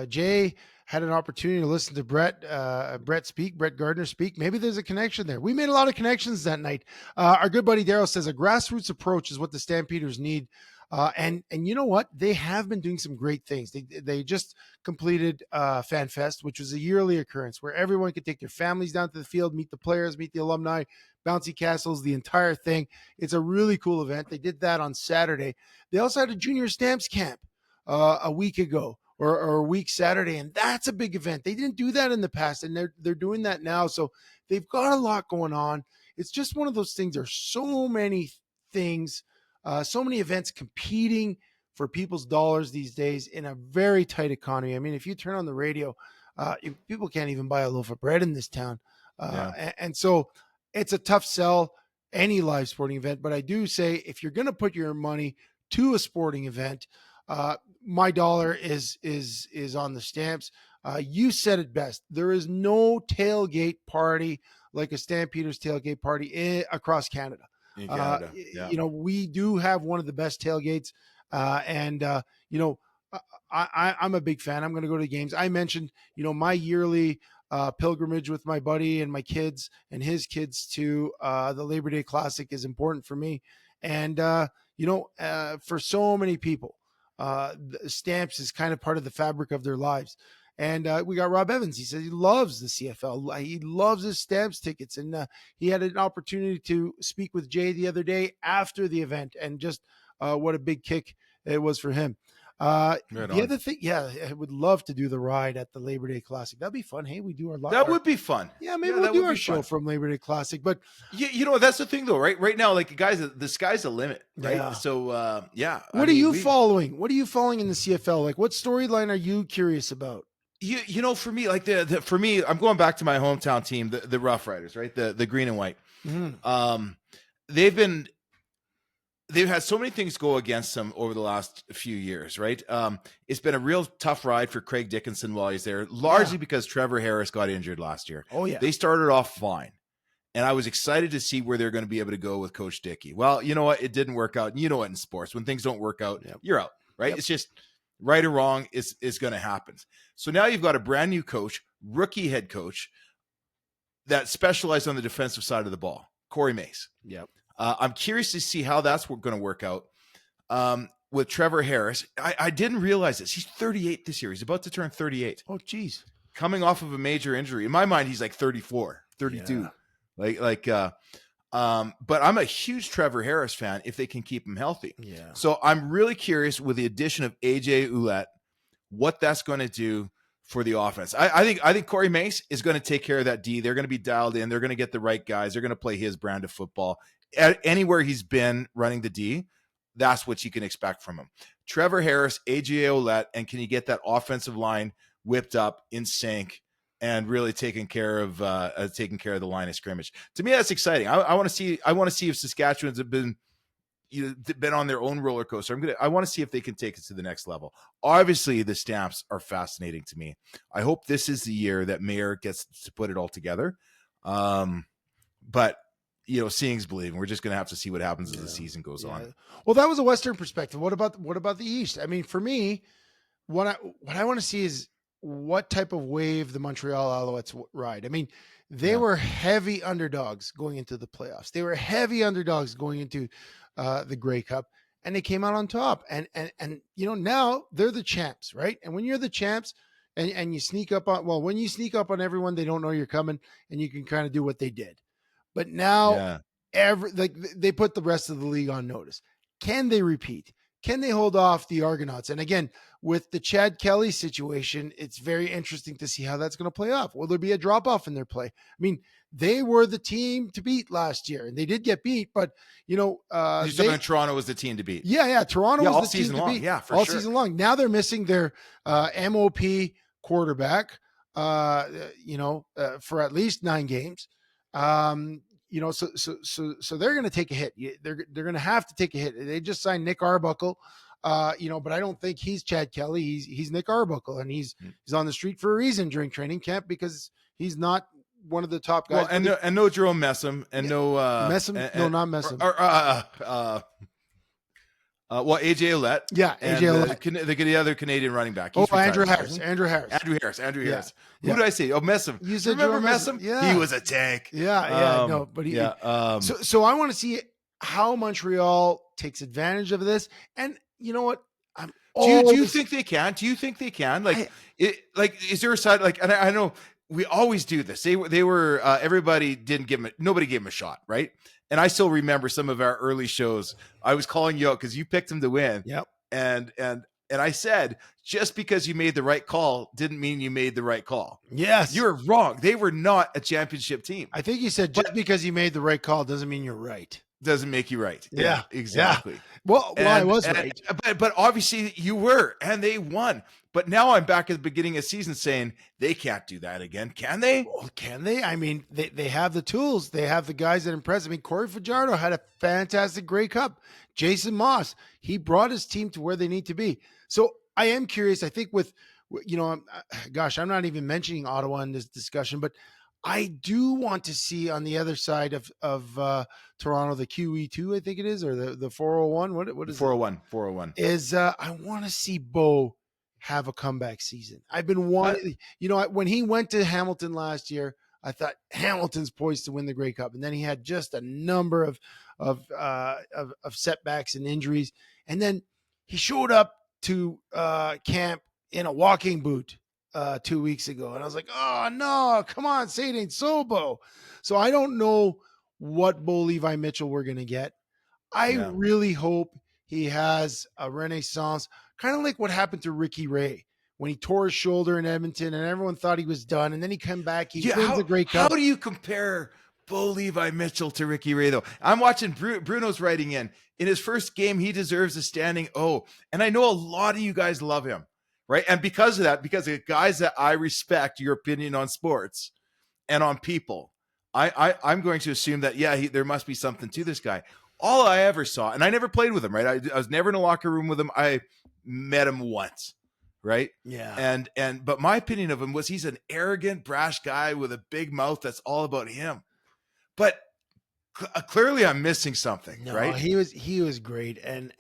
Jay had an opportunity to listen to Brett Gardner speak, maybe there's a connection there. We made a lot of connections that night. Our good buddy Daryl says a grassroots approach is what the Stampeders need. And you know what? They have been doing some great things. They just completed Fan Fest, which was a yearly occurrence where everyone could take their families down to the field, meet the players, meet the alumni, bouncy castles, the entire thing. It's a really cool event. They did that on Saturday. They also had a junior stamps camp a week ago or a week Saturday, and that's a big event. They didn't do that in the past, and they're doing that now. So they've got a lot going on. It's just one of those things. There's so many things, so many events competing for people's dollars these days in a very tight economy. I mean, if you turn on the radio, people can't even buy a loaf of bread in this town. And so it's a tough sell, any live sporting event. But I do say, if you're going to put your money to a sporting event, my dollar is on the Stamps. You said it best. There is no tailgate party like a Stampeders tailgate party across Canada. In Canada. You know, we do have one of the best tailgates. You know, I'm a big fan. I'm going to go to the games. I mentioned, you know, my yearly pilgrimage with my buddy and my kids and his kids to the Labor Day Classic is important for me. And, you know, for so many people, Stamps is kind of part of the fabric of their lives. And we got Rob Evans. He says he loves the CFL. He loves his Stamps tickets. And he had an opportunity to speak with Jay the other day after the event, and just what a big kick it was for him. The other thing, I would love to do the ride at the Labor Day Classic. That'd be fun. Hey, we do our live. That would be fun. Yeah, maybe we'll do our show from Labor Day Classic. But you know, that's the thing though, right? Right now, like, guys, the sky's the limit, right? Yeah. So what are you following? What are you following in the CFL? Like, what storyline are you curious about? You know, for me, like for me, I'm going back to my hometown team, the Rough Riders, right? The green and white. Mm-hmm. They've had so many things go against them over the last few years, right? It's been a real tough ride for Craig Dickinson while he's there, largely because Trevor Harris got injured last year. Oh, yeah. They started off fine, and I was excited to see where they're going to be able to go with Coach Dickey. Well, you know what? It didn't work out. You know what? In sports, when things don't work out, you're out, right? It's just right or wrong, it's going to happen. So now you've got a brand new coach, rookie head coach, that specialized on the defensive side of the ball, Corey Mace. Yep. I'm curious to see how that's going to work out with Trevor Harris. I didn't realize this. He's 38 this year. He's about to turn 38. Oh, geez. Coming off of a major injury. In my mind, he's like 34, 32. Yeah. But I'm a huge Trevor Harris fan if they can keep him healthy. Yeah. So I'm really curious with the addition of AJ Ouellette, what that's going to do for the offense. I think Corey Mace is going to take care of that D. They're going to be dialed in. They're going to get the right guys. They're going to play his brand of football. Anywhere he's been running the D, that's what you can expect from him. Trevor Harris, AJ Ouellette, and can you get that offensive line whipped up in sync and really taking care of the line of scrimmage? To me, that's exciting. I want to see if Saskatchewan's have been on their own roller coaster. I want to see if they can take it to the next level. Obviously, the Stamps are fascinating to me. I hope this is the year that Mayer gets to put it all together. But you know, seeing's believing. We're just going to have to see what happens as the season goes on. Well, that was a Western perspective. What about the East? I mean, for me, what I want to see is what type of wave the Montreal Alouettes ride. I mean, they were heavy underdogs going into the playoffs. They were heavy underdogs going into the Grey Cup, and they came out on top. And you know, now they're the champs, right? And when you're the champs and you sneak up on, when you sneak up on everyone, they don't know you're coming, and you can kind of do what they did. But now they put the rest of the league on notice. Can they repeat? Can they hold off the Argonauts? And again, with the Chad Kelly situation, it's very interesting to see how that's going to play off. Will there be a drop off in their play? I mean, they were the team to beat last year, and they did get beat, but you know, Toronto was the team to beat. Yeah, Toronto was all the season team long. to beat. Yeah, for all sure. season long. Now they're missing their MOP quarterback, for at least 9 games. You know, so they're going to take a hit. They're going to have to take a hit. They just signed Nick Arbuckle, but I don't think he's Chad Kelly. He's Nick Arbuckle, and he's on the street for a reason during training camp because he's not one of the top guys. Well, and no Jerome Messam, and no Messam, not Messam. AJ Ouellette. Yeah, AJ Ouellette. The other Canadian running back. Andrew Harris. Andrew Harris. Yeah. Who did I say? Oh, Messam. You said remember Messam? Yeah. He was a tank. Yeah. No, but he. So I want to see how Montreal takes advantage of this. And you know what? I'm Do you always think they can? Do you think they can? I Is there a side like? And I know we always do this. They were everybody didn't give them nobody gave them a shot, right? And I still remember some of our early shows. I was calling you out because you picked them to win, Yep. and I said just because you made the right call didn't mean you made the right call. Yes. You're wrong. They were not a championship team. I think you said just because you made the right call doesn't mean you're right. Doesn't make you right. Yeah. Exactly. Yeah. Well, I was right. But obviously you were, and they won. But now I'm back at the beginning of the season saying they can't do that again. Can they? Well, can they? I mean, they have the tools. They have the guys that impress. I mean, Corey Fajardo had a fantastic Grey Cup. Jason Moss, he brought his team to where they need to be. So I am curious. I think with, gosh, I'm not even mentioning Ottawa in this discussion, but I do want to see on the other side of Toronto, the QE2, I think it is, or the 401. What is 401? 401 is I want to see Bo have a comeback season. I've been wanting, when he went to Hamilton last year, I thought Hamilton's poised to win the Grey Cup, and then he had just a number of setbacks and injuries, and then he showed up to camp in a walking boot 2 weeks ago, and I was like, oh no, come on, say it ain't so, Bo. So I don't know what Bo Levi Mitchell we're gonna get. I really hope he has a renaissance, kind of like what happened to Ricky Ray when he tore his shoulder in Edmonton and everyone thought he was done. And then he came back. He wins the Grey Cup. How do you compare Bo Levi Mitchell to Ricky Ray, though? I'm watching Bruno's writing in his first game. He deserves a standing O. And I know a lot of you guys love him, right? And because of that, because of guys that I respect your opinion on sports and on people, I'm going to assume that, there must be something to this guy. All I ever saw, and I never played with him, right? I was never in a locker room with him. I met him once, right? Yeah. But my opinion of him was he's an arrogant, brash guy with a big mouth that's all about him. But clearly I'm missing something, right? He was great. And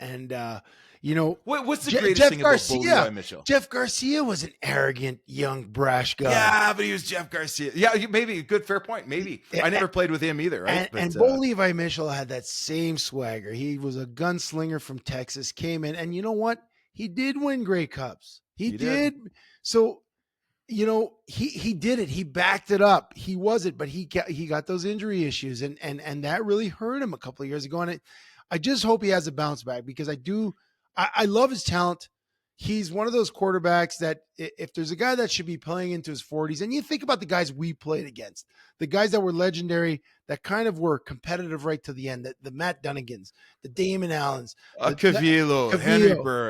what's the greatest thing about Bo Levi Mitchell? Jeff Garcia was an arrogant, young, brash guy. Yeah, but he was Jeff Garcia. Yeah, maybe good, fair point. Maybe I never played with him either, right? And Bo Levi Mitchell had that same swagger. He was a gunslinger from Texas, came in, and you know what? He did win Grey Cups. He did. So, he did it. He backed it up. He was it, but he got those injury issues, and that really hurt him a couple of years ago. And I just hope he has a bounce back because I love his talent. He's one of those quarterbacks that if there's a guy that should be playing into his 40s, and you think about the guys we played against, the guys that were legendary, that kind of were competitive right to the end, the Matt Dunnigans, the Damon Allens, Cavilo,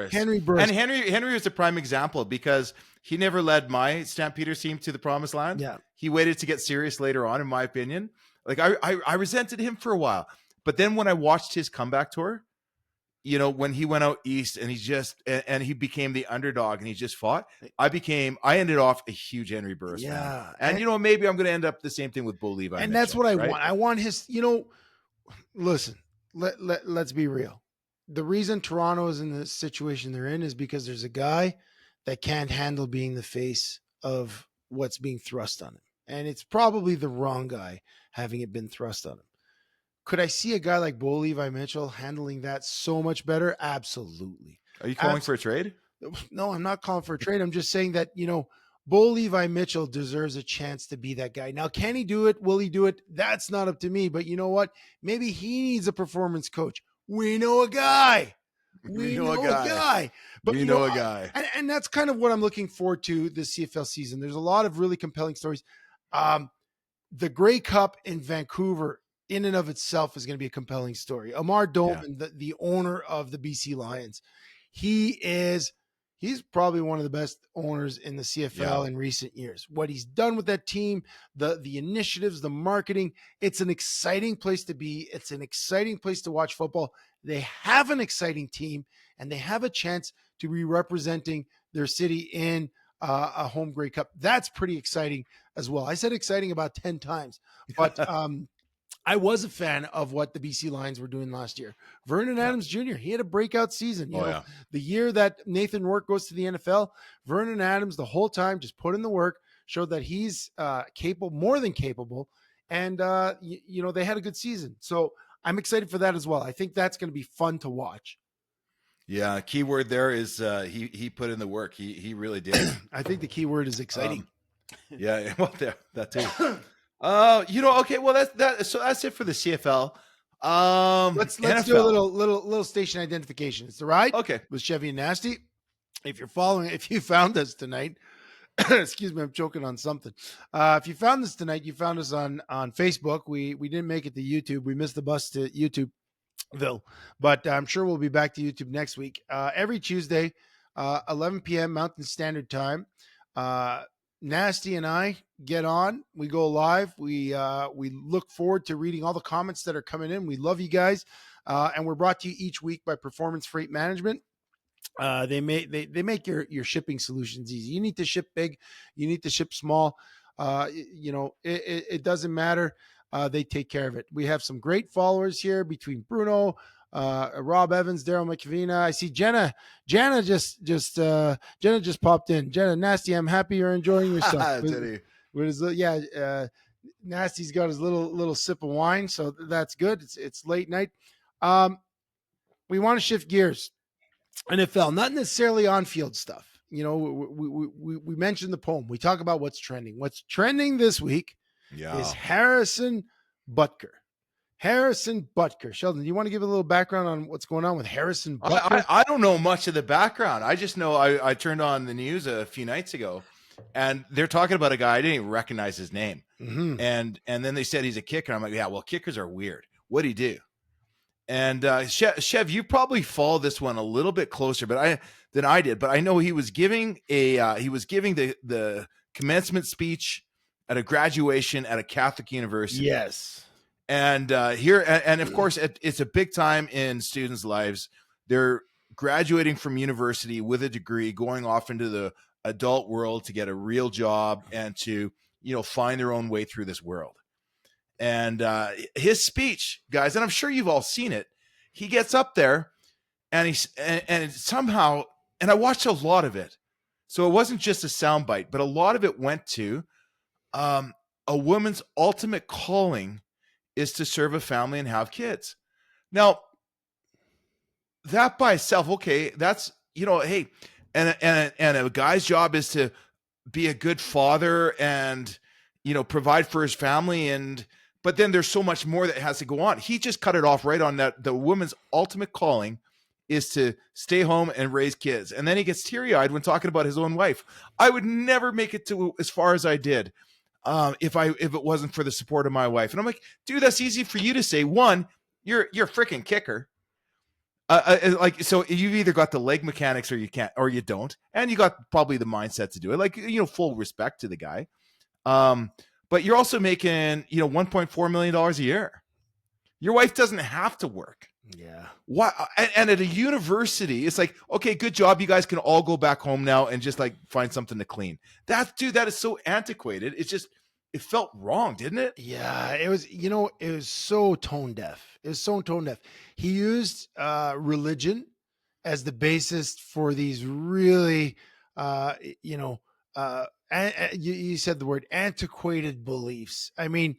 Henry Burris. And Henry was a prime example because he never led my Stampeders team to the promised land. Yeah. He waited to get serious later on, in my opinion. Like I resented him for a while. But then when I watched his comeback tour, when he went out east and he became the underdog and he just fought, I ended off a huge Henry Burris fan. And maybe I'm going to end up the same thing with Bo Levi. And that's what I want. I want his, listen, let's be real. The reason Toronto is in the situation they're in is because there's a guy that can't handle being the face of what's being thrust on him. And it's probably the wrong guy having it been thrust on him. Could I see a guy like Bo Levi Mitchell handling that so much better? Absolutely. Are you calling for a trade? No, I'm not calling for a trade. I'm just saying that, Bo Levi Mitchell deserves a chance to be that guy. Now, can he do it? Will he do it? That's not up to me. But you know what? Maybe he needs a performance coach. We know a guy. We know a guy. But we know a guy. And that's kind of what I'm looking forward to this CFL season. There's a lot of really compelling stories. The Grey Cup in Vancouver in and of itself is going to be a compelling story. Amar Dolman, the owner of the BC Lions, he's probably one of the best owners in the CFL in recent years. What he's done with that team, the initiatives, the marketing, it's an exciting place to be. It's an exciting place to watch football. They have an exciting team, and they have a chance to be representing their city in a home Grey Cup. That's pretty exciting as well. I said exciting about 10 times, but I was a fan of what the BC Lions were doing last year. Vernon Adams Jr., he had a breakout season. The year that Nathan Rourke goes to the NFL, Vernon Adams the whole time just put in the work, showed that he's capable, more than capable, and they had a good season. So I'm excited for that as well. I think that's going to be fun to watch. Yeah, keyword there is he put in the work. He really did. I think the key word is exciting. Yeah, well, that too. Okay, well that's it for the CFL. Let's NFL. do a little station identification. It's the ride. Okay. With Chevy and Nasty. If you found us tonight, excuse me, I'm choking on something. If you found us tonight, you found us on Facebook. We didn't make it to YouTube. We missed the bus to YouTubeville, but I'm sure we'll be back to YouTube next week. Every Tuesday, 11 p.m. Mountain Standard Time. Nasty and I get on. We go live. We look forward to reading all the comments that are coming in. We love you guys, and we're brought to you each week by Performance Freight Management. They make your shipping solutions easy. You need to ship big, you need to ship small. It doesn't matter. They take care of it. We have some great followers here between Bruno, Rob Evans, Daryl McVina. I see Jenna just popped in. Jenna, Nasty, I'm happy you're enjoying yourself. Nasty's got his little sip of wine, so that's good. It's late night. We want to shift gears. NFL, not necessarily on-field stuff. We mentioned the poem. We talk about what's trending. What's trending this week is Harrison Butker. Harrison Butker. Sheldon, do you want to give a little background on what's going on with Harrison Butker? I don't know much of the background. I just know I turned on the news a few nights ago, and they're talking about a guy. I didn't even recognize his name. Mm-hmm. And then they said he's a kicker. I'm like, yeah, well, kickers are weird. What'd he do? And Chev, you probably follow this one a little bit closer, than I did. But I know he was giving the commencement speech at a graduation at a Catholic university. Yes. And of course, it's a big time in students' lives. They're graduating from university with a degree, going off into the adult world to get a real job and to find their own way through this world. And his speech, guys, and I'm sure you've all seen it. He gets up there, and somehow, and I watched a lot of it, so it wasn't just a soundbite, but a lot of it went to a woman's ultimate calling is to serve a family and have kids. Now, that by itself, okay, that's hey, and a guy's job is to be a good father and provide for his family but then there's so much more that has to go on. He just cut it off right on that. The woman's ultimate calling is to stay home and raise kids. And then he gets teary-eyed when talking about his own wife. I would never make it to as far as I did if it wasn't for the support of my wife. And I'm like, dude, that's easy for you to say. One, you're a freaking kicker. So you've either got the leg mechanics or you can't, or you don't. And you got probably the mindset to do it. Full respect to the guy. But you're also making, $1.4 million a year. Your wife doesn't have to work. Yeah. Why? And at a university, it's like, okay, good job. You guys can all go back home now and just find something to clean. That is so antiquated. It felt wrong, didn't it? Yeah, it was, it was so tone deaf. It was so tone deaf. He used religion as the basis for these really, you said the word antiquated beliefs. I mean,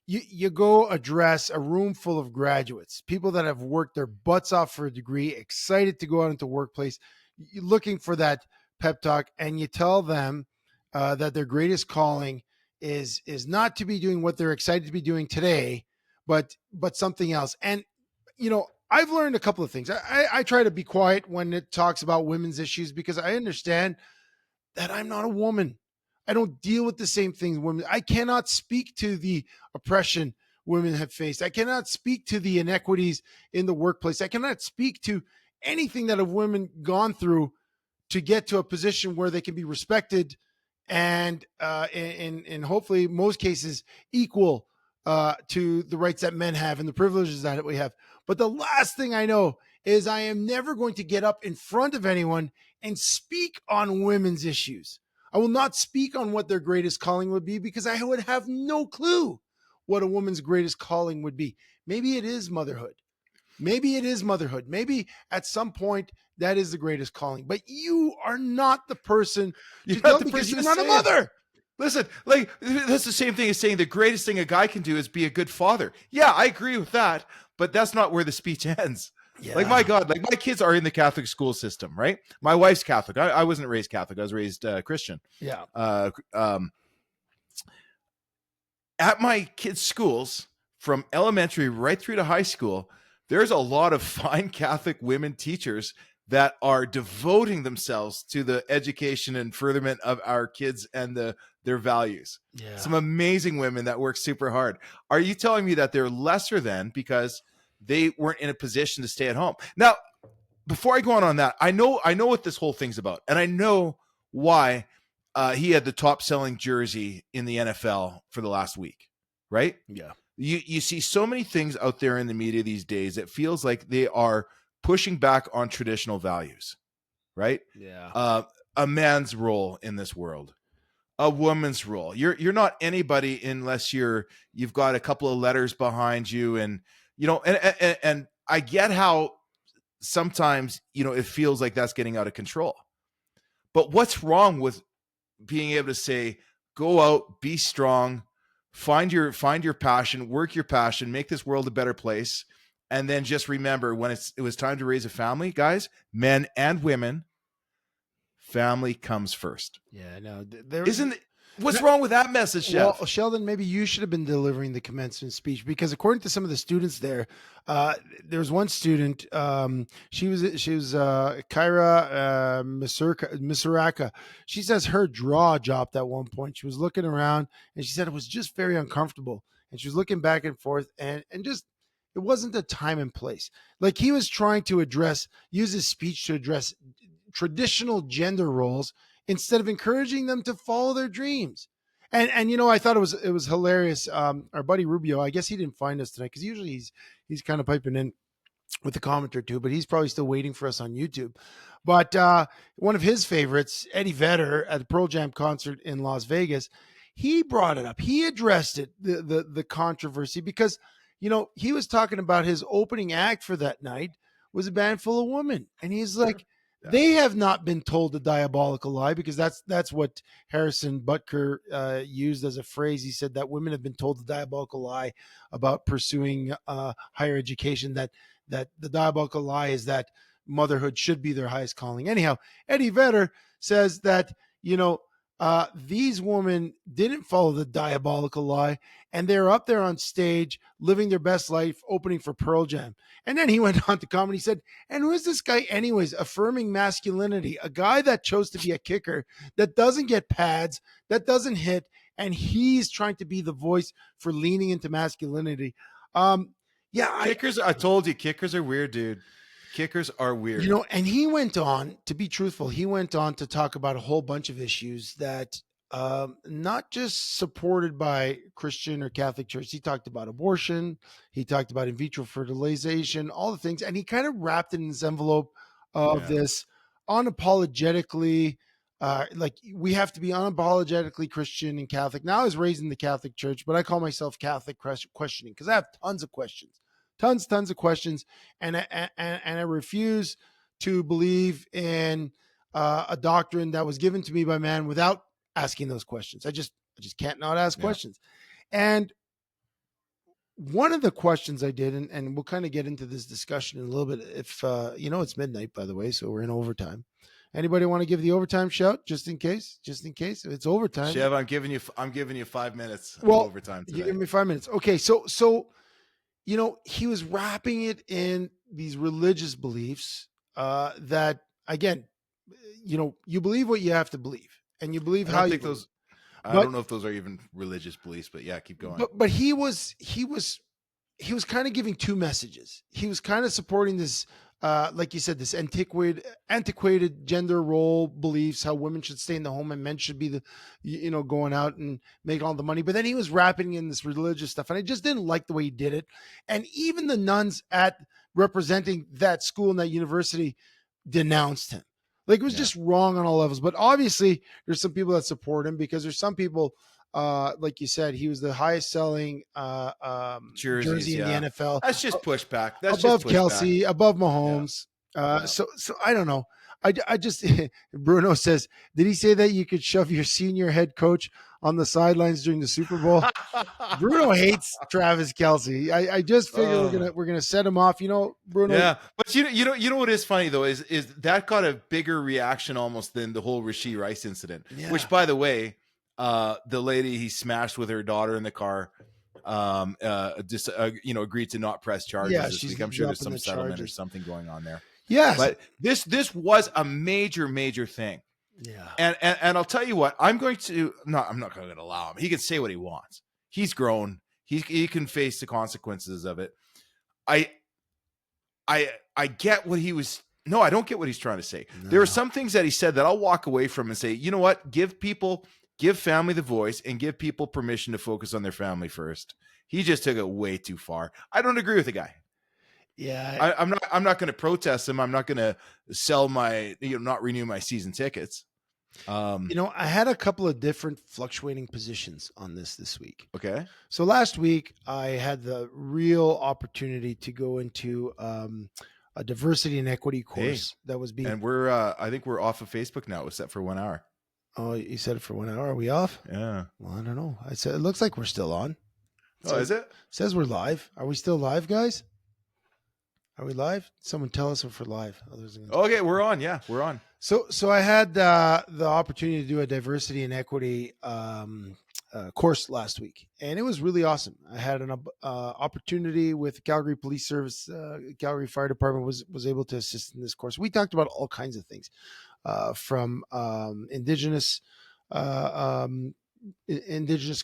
you go address a room full of graduates, people that have worked their butts off for a degree, excited to go out into workplace, looking for that pep talk, and you tell them that their greatest calling is not to be doing what they're excited to be doing today, but something else. And I've learned a couple of things. I try to be quiet when it talks about women's issues because I understand that I'm not a woman. I don't deal with the same things women. I cannot speak to the oppression women have faced. I cannot speak to the inequities in the workplace. I cannot speak to anything that have women gone through to get to a position where they can be respected and in hopefully most cases equal to the rights that men have and the privileges that we have. But the last thing I know is I am never going to get up in front of anyone and speak on women's issues. I will not speak on what their greatest calling would be because I would have no clue what a woman's greatest calling would be. Maybe it is motherhood. Maybe at some point that is the greatest calling. But you are not the person to tell because you're not a mother. Listen, like that's the same thing as saying the greatest thing a guy can do is be a good father. Yeah, I agree with that, but that's not where the speech ends. Like my Yeah. God, like my kids are in the Catholic school system, right? My wife's Catholic. I wasn't raised Catholic. I was raised Christian. Yeah. Uh, um, at my kids' schools, from elementary right through to high school, there's a lot of fine Catholic women teachers that are devoting themselves to the education and furtherment of our kids and their values. Yeah. Some amazing women that work super hard. Are you telling me that they're lesser than because they weren't in a position to stay at home? Now, before I go on that, I know what this whole thing's about, and I know why he had the top selling jersey in the NFL for the last week, right? Yeah. You see so many things out there in the media these days that feels like they are pushing back on traditional values, right? Yeah. A man's role in this world, a woman's role. You're not anybody unless you've got a couple of letters behind you, and and I get how sometimes it feels like that's getting out of control. But what's wrong with being able to say, go out, be strong, find your passion, work your passion, make this world a better place, and then just remember when it was time to raise a family, guys, men and women, family comes first. Yeah, no, What's wrong with that message, Chef? Well, Sheldon, maybe you should have been delivering the commencement speech, because according to some of the students there, there was one student. She was Kyra Misuraka. She says her jaw dropped at one point. She was looking around and she said it was just very uncomfortable, and she was looking back and forth, and just it wasn't the time and place. Like he was trying to use his speech to address traditional gender roles instead of encouraging them to follow their dreams. And I thought it was hilarious. Our buddy Rubio, I guess he didn't find us tonight because usually he's kind of piping in with a comment or two, but he's probably still waiting for us on YouTube. But one of his favorites, Eddie Vedder, at the Pearl Jam concert in Las Vegas, he brought it up. He addressed it, the controversy, because he was talking about his opening act for that night was a band full of women, and he's like, Yeah. they have not been told the diabolical lie, because that's what Harrison Butker used as a phrase. He said that women have been told the diabolical lie about pursuing higher education, that the diabolical lie is that motherhood should be their highest calling. Anyhow, Eddie Vedder says that, these women didn't follow the diabolical lie, and they're up there on stage living their best life, opening for Pearl Jam. And then he went on to comment. He said, and who is this guy anyways, affirming masculinity? A guy that chose to be a kicker, that doesn't get pads, that doesn't hit, and he's trying to be the voice for leaning into masculinity. Kickers, I told you, kickers are weird, dude. Kickers are weird. And he went on, to be truthful, he went on to talk about a whole bunch of issues that not just supported by Christian or Catholic church. He talked about abortion. He talked about in vitro fertilization, all the things. And he kind of wrapped it in this envelope of this unapologetically, like we have to be unapologetically Christian and Catholic. Now I was raised in the Catholic church, but I call myself Catholic questioning because I have tons of questions. Tons of questions, and I refuse to believe in a doctrine that was given to me by man without asking those questions. I just can't not ask questions. And one of the questions I did, and we'll kind of get into this discussion in a little bit. If it's midnight, by the way, so we're in overtime. Anybody want to give the overtime shout just in case? Just in case it's overtime. Chev, I'm giving you 5 minutes. Well, overtime today. You give me 5 minutes. Okay, so. He was wrapping it in these religious beliefs that, again, you believe what you have to believe, and you believe how you believe. I don't know if those are even religious beliefs, but yeah, keep going. But he was kind of giving two messages. He was kind of supporting this, like you said, this antiquated gender role beliefs, how women should stay in the home and men should be going out and make all the money. But then he was wrapping in this religious stuff, and I just didn't like the way he did it. And even the nuns at representing that school and that university denounced him. Like it was just wrong on all levels. But obviously, there's some people that support him, because there's some people. Like you said, he was the highest selling jersey in the NFL. That's just pushback. That's above just Kelsey, above Mahomes. So I don't know. I just Bruno says, did he say that you could shove your senior head coach on the sidelines during the Super Bowl. Bruno hates Travis Kelce. I just figure Oh. we're gonna set him off. Bruno. Yeah, but you know what is funny though is that got a bigger reaction almost than the whole Rashee Rice incident. Yeah. Which, by the way, the lady he smashed with her daughter in the car, just agreed to not press charges Yeah, this she's week. I'm sure there's dropping some the settlement or charges. something going on there. Yes. But this was a major thing. Yeah. And I'll tell you what, I'm not going to allow him. He can say what he wants. He's grown. He can face the consequences of it. I get what he was. No, I don't get what he's trying to say. No. There are some things that he said that I'll walk away from and say, you know what? Give family the voice and give people permission to focus on their family first. He just took it way too far. I don't agree with the guy. Yeah. I'm not going to protest him. I'm not going to sell not renew my season tickets. I had a couple of different fluctuating positions on this week. Okay. So last week I had the real opportunity to go into a diversity and equity course that was being. And I think we're off of Facebook now, except for 1 hour. Oh, you said it for 1 hour. Are we off? Yeah. Well, I don't know. I said it looks like we're still on. Is it? Says we're live. Are we still live, guys? Are we live? Someone tell us if we're live. Okay, we're on. Yeah, we're on. So I had the opportunity to do a diversity and equity course last week, and it was really awesome. I had an opportunity with Calgary Police Service. Calgary Fire Department was able to assist in this course. We talked about all kinds of things, from indigenous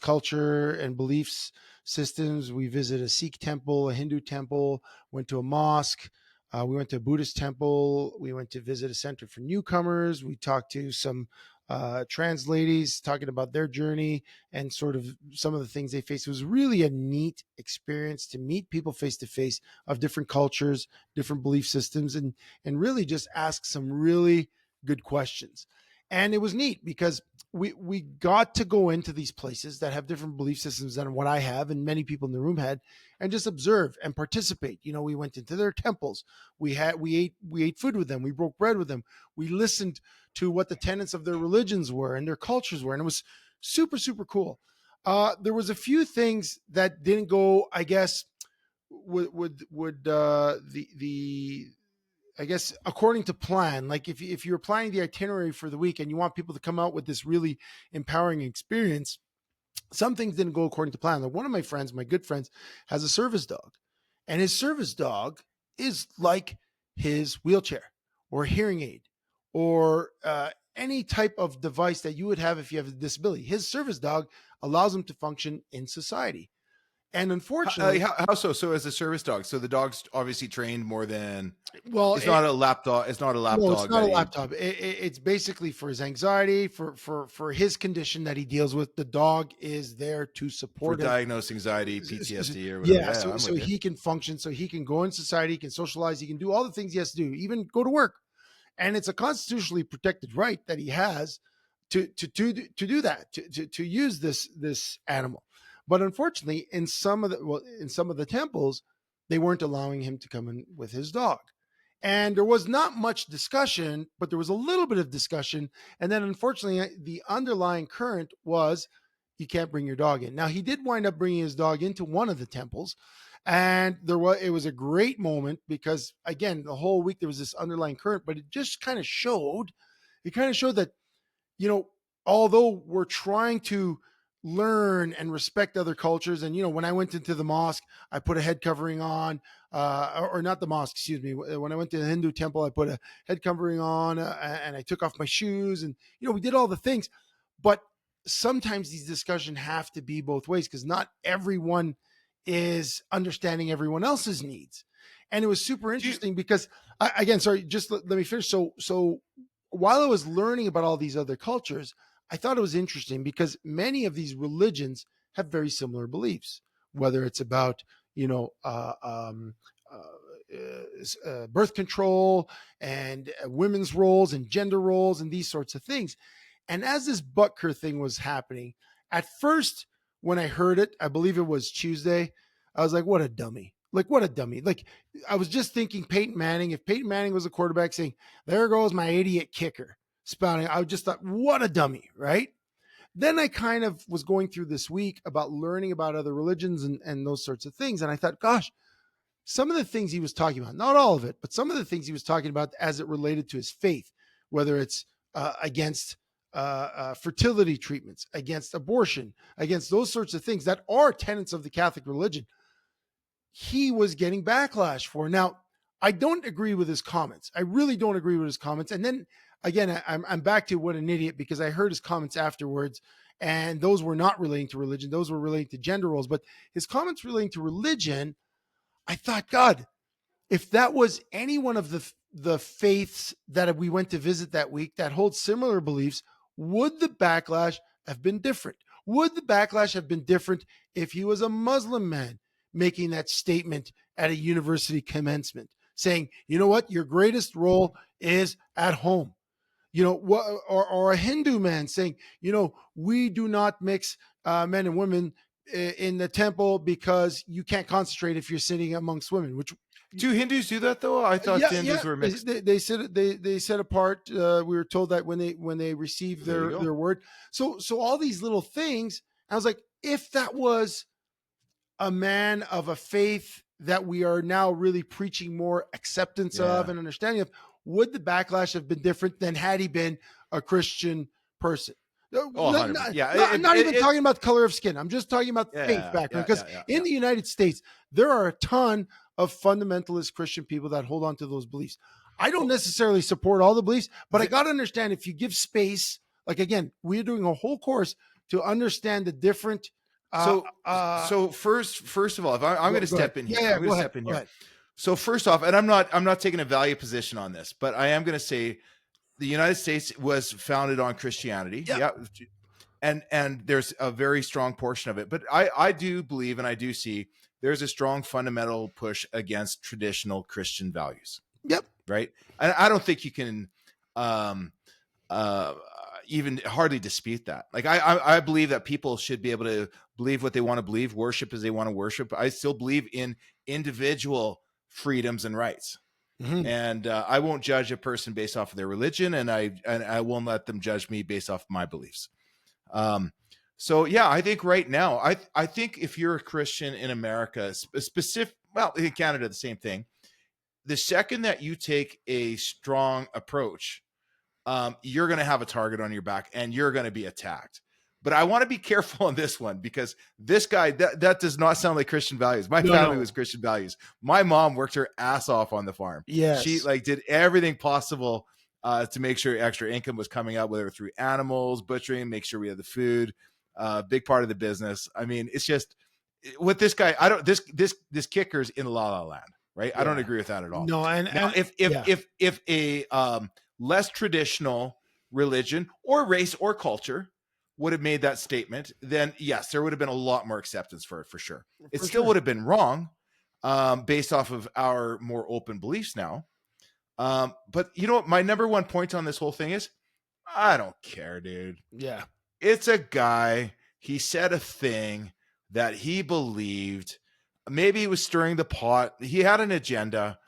culture and beliefs systems. We visited a Sikh temple, a Hindu temple, went to a mosque. We went to a Buddhist temple. We went to visit a center for newcomers. We talked to some trans ladies talking about their journey and sort of some of the things they faced. It was really a neat experience to meet people face to face of different cultures, different belief systems, and really just ask some really good questions. And it was neat because we got to go into these places that have different belief systems than what I have and many people in the room had, and just observe and participate. We went into their temples. We ate food with them. We broke bread with them. We listened to what the tenets of their religions were and their cultures were, and it was super, super cool. There was a few things that didn't go, I guess, I guess, according to plan. Like if you're planning the itinerary for the week and you want people to come out with this really empowering experience, some things didn't go according to plan. Like one of my friends, my good friends, has a service dog, and his service dog is like his wheelchair or hearing aid or any type of device that you would have if you have a disability. His service dog allows him to function in society. And unfortunately, how so? So as a service dog, so the dog's obviously trained more than. Well, it's not a lap dog. It's not a lap dog. No, it's not a laptop. It's basically for his anxiety, for his condition that he deals with. The dog is there to support him. Diagnose anxiety, PTSD, or whatever. Yeah, so he can function, so he can go in society, he can socialize, he can do all the things he has to do, even go to work. And it's a constitutionally protected right that he has to do that, to use this animal. But unfortunately, in some of the temples, they weren't allowing him to come in with his dog. And there was not much discussion, but there was a little bit of discussion. And then unfortunately, the underlying current was you can't bring your dog in. Now, he did wind up bringing his dog into one of the temples. And it was a great moment because, again, the whole week there was this underlying current, but it just kind of showed that, although we're trying to learn and respect other cultures. And, when I went into the mosque, I put a head covering on, or not the mosque, excuse me. When I went to the Hindu temple, I put a head covering on and I took off my shoes and, we did all the things. But sometimes these discussions have to be both ways because not everyone is understanding everyone else's needs. And it was super interesting because, again, sorry, just let me finish. So while I was learning about all these other cultures, I thought it was interesting because many of these religions have very similar beliefs, whether it's about, birth control and women's roles and gender roles and these sorts of things. And as this Butker thing was happening, at first, when I heard it, I believe it was Tuesday, I was like, what a dummy. Like, what a dummy. Like, I was just thinking Peyton Manning, if Peyton Manning was a quarterback saying, there goes my idiot kicker spouting, I just thought, what a dummy, right? then I kind of was going through this week about learning about other religions and those sorts of things. And I thought, gosh, some of the things he was talking about, not all of it, but some of the things he was talking about as it related to his faith, whether it's against fertility treatments, against abortion, against those sorts of things that are tenets of the Catholic religion, he was getting backlash for. Now, I don't agree with his comments. I really don't agree with his comments. And then again, I'm back to what an idiot, because I heard his comments afterwards, and those were not relating to religion. Those were relating to gender roles. But his comments relating to religion, I thought, God, if that was any one of the faiths that we went to visit that week that hold similar beliefs, would the backlash have been different? Would the backlash have been different if he was a Muslim man making that statement at a university commencement, saying, you know what, your greatest role is at home? Or a Hindu man saying, we do not mix men and women in the temple because you can't concentrate if you're sitting amongst women. Which do Hindus do that though? I thought Hindus were mixed. They set apart. We were told that when they received their word. So all these little things. I was like, if that was a man of a faith that we are now really preaching more acceptance of and understanding of, would the backlash have been different than had he been a Christian person? I'm not even talking about the color of skin. I'm just talking about faith background. Because in the United States, there are a ton of fundamentalist Christian people that hold on to those beliefs. I don't necessarily support all the beliefs, but I got to understand, if you give space, like, again, we're doing a whole course to understand the different. So first of all, if I'm going to step in here, I'm going to step in here. So first off, and I'm not taking a value position on this, but I am going to say the United States was founded on Christianity. Yeah. And there's a very strong portion of it, but I do believe, and I do see, there's a strong fundamental push against traditional Christian values. Yep. Right. And I don't think you can even hardly dispute that. Like, I believe that people should be able to believe what they want to believe, worship as they want to worship. I still believe in individual freedoms and rights. Mm-hmm. And I won't judge a person based off of their religion, and I won't let them judge me based off of my beliefs. So yeah, I think right now, I think if you're a Christian in America, in Canada, the same thing. The second that you take a strong approach, you're going to have a target on your back and you're going to be attacked. But I want to be careful on this one, because this guy, that does not sound like Christian values. My family was Christian values. My mom worked her ass off on the farm. Yes. She did everything possible to make sure extra income was coming out, whether through animals, butchering, make sure we had the food, big part of the business. I mean, it's just with this guy, this kicker's in La La Land, right? Yeah. I don't agree with that at all. No. If a less traditional religion or race or culture would have made that statement, then yes, there would have been a lot more acceptance for it, for sure. It still would have been wrong based off of our more open beliefs now. But you know what? My number one point on this whole thing is, I don't care, dude. Yeah. It's a guy. He said a thing that he believed. Maybe he was stirring the pot. He had an agenda.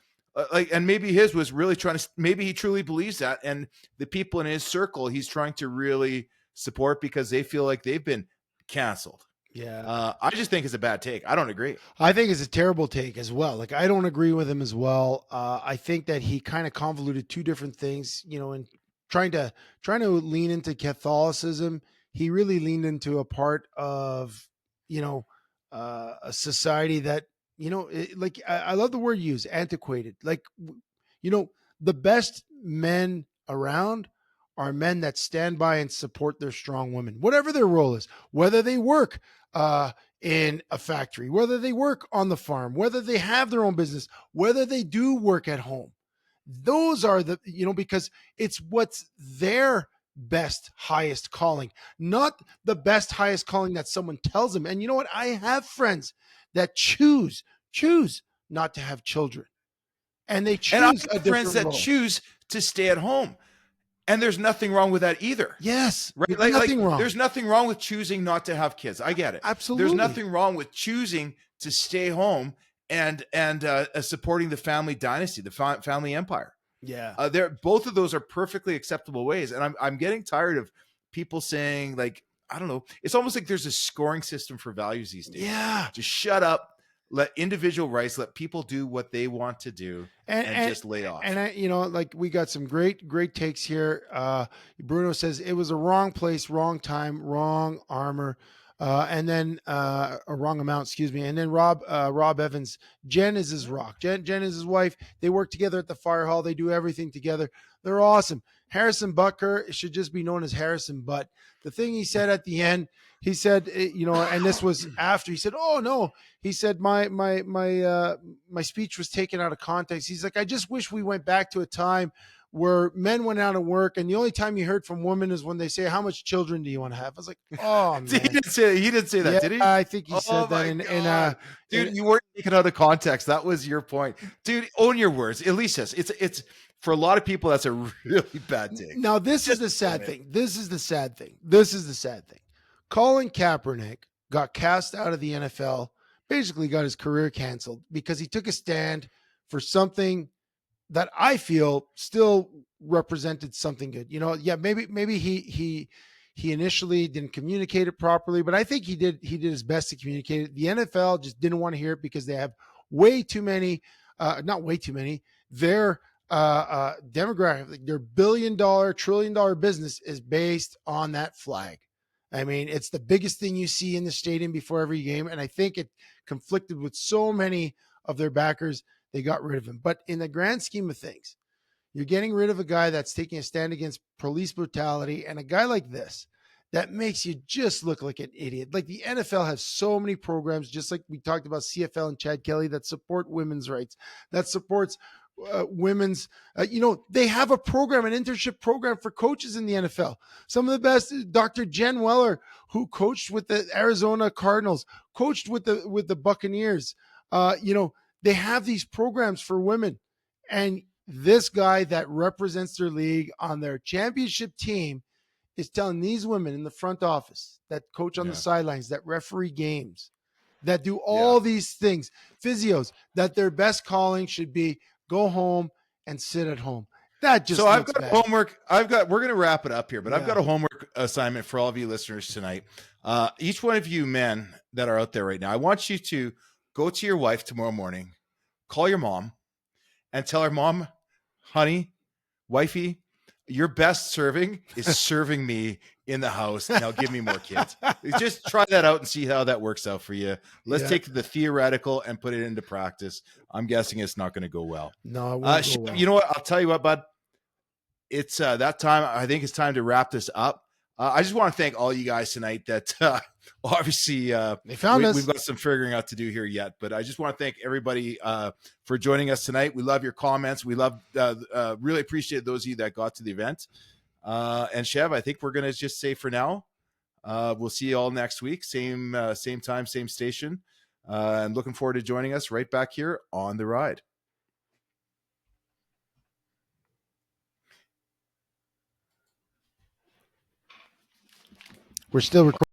And maybe his was really maybe he truly believes that. And the people in his circle, he's trying to really support because they feel like they've been canceled. Yeah. I just think it's a bad take. I don't agree. I think it's a terrible take as well. Like, I don't agree with him as well. I think that he kind of convoluted two different things, and trying to lean into Catholicism. He really leaned into a part of, a society that, I love the word you use, antiquated. Like, the best men around are men that stand by and support their strong women, whatever their role is, whether they work in a factory, whether they work on the farm, whether they have their own business, whether they do work at home. Those are because it's what's their best, highest calling, not the best, highest calling that someone tells them. And you know what? I have friends that choose not to have children, and they choose. And I have friends that choose to stay at home. And there's nothing wrong with that either. Yes. Right. Nothing wrong. There's nothing wrong with choosing not to have kids. I get it. Absolutely. There's nothing wrong with choosing to stay home and supporting the family dynasty, the family empire. Yeah. Both of those are perfectly acceptable ways. And I'm getting tired of people saying, like, I don't know. It's almost like there's a scoring system for values these days. Yeah. Just shut up, let individual rights, let people do what they want to do, and just lay off. And like we got some great takes here. Bruno says it was a wrong place, wrong time, wrong armor. And then a wrong amount, excuse me. And then Rob Evans, Jen is his rock. Jen is his wife. They work together at the fire hall. They do everything together. They're awesome. Harrison Butker should just be known as Harrison Butt. The thing he said at the end, he said, and this was after he said, "Oh no," he said, my speech was taken out of context. He's like, I just wish we went back to a time where men went out of work and the only time you heard from women is when they say, how much children do you want to have? I was like, oh man. He didn't say that, yeah, did he? I think he said that. Dude, you weren't taken out of context. That was your point. Dude, own your words. At least it's for a lot of people, that's a really bad thing. Now, this is the sad thing. This is the sad thing. Colin Kaepernick got cast out of the NFL, basically got his career canceled because he took a stand for something that I feel still represented something good. Maybe he initially didn't communicate it properly, but I think he did his best to communicate it. The NFL just didn't want to hear it because they have way too many, not way too many. Their demographic, their billion-dollar, trillion-dollar business is based on that flag. I mean, it's the biggest thing you see in the stadium before every game, and I think it conflicted with so many of their backers, they got rid of him. But in the grand scheme of things, you're getting rid of a guy that's taking a stand against police brutality, and a guy like this that makes you just look like an idiot. Like the NFL has so many programs, just like we talked about CFL and Chad Kelly, that support women's rights, that supports women's, they have a program, an internship program for coaches in the NFL. Some of the best, Dr. Jen Weller, who coached with the Arizona Cardinals, coached with the Buccaneers. They have these programs for women. And this guy that represents their league on their championship team is telling these women in the front office that coach on the sidelines, that referee games, that do all these things, physios, that their best calling should be go home and sit at home. That just so I've got bad. homework. We're going to wrap it up here, but I've got a homework assignment for all of you listeners tonight. Each one of you men that are out there right now, I want you to go to your wife tomorrow morning, call your mom, and tell her, Mom, honey, wifey, your best serving is serving me in the house. Now give me more kids. Just try that out and see how that works out for you. Let's take the theoretical and put it into practice. I'm guessing it's not going to go well. No, it won't go well. You know what? I'll tell you what, bud. It's that time. I think it's time to wrap this up. I just want to thank all you guys tonight that obviously they found us. We've got some figuring out to do here yet, but I just want to thank everybody for joining us tonight. We love your comments. We love really appreciate those of you that got to the event. And Chev, I think we're going to just say for now, we'll see you all next week. Same time, same station. And looking forward to joining us right back here on The Ride. We're still recording.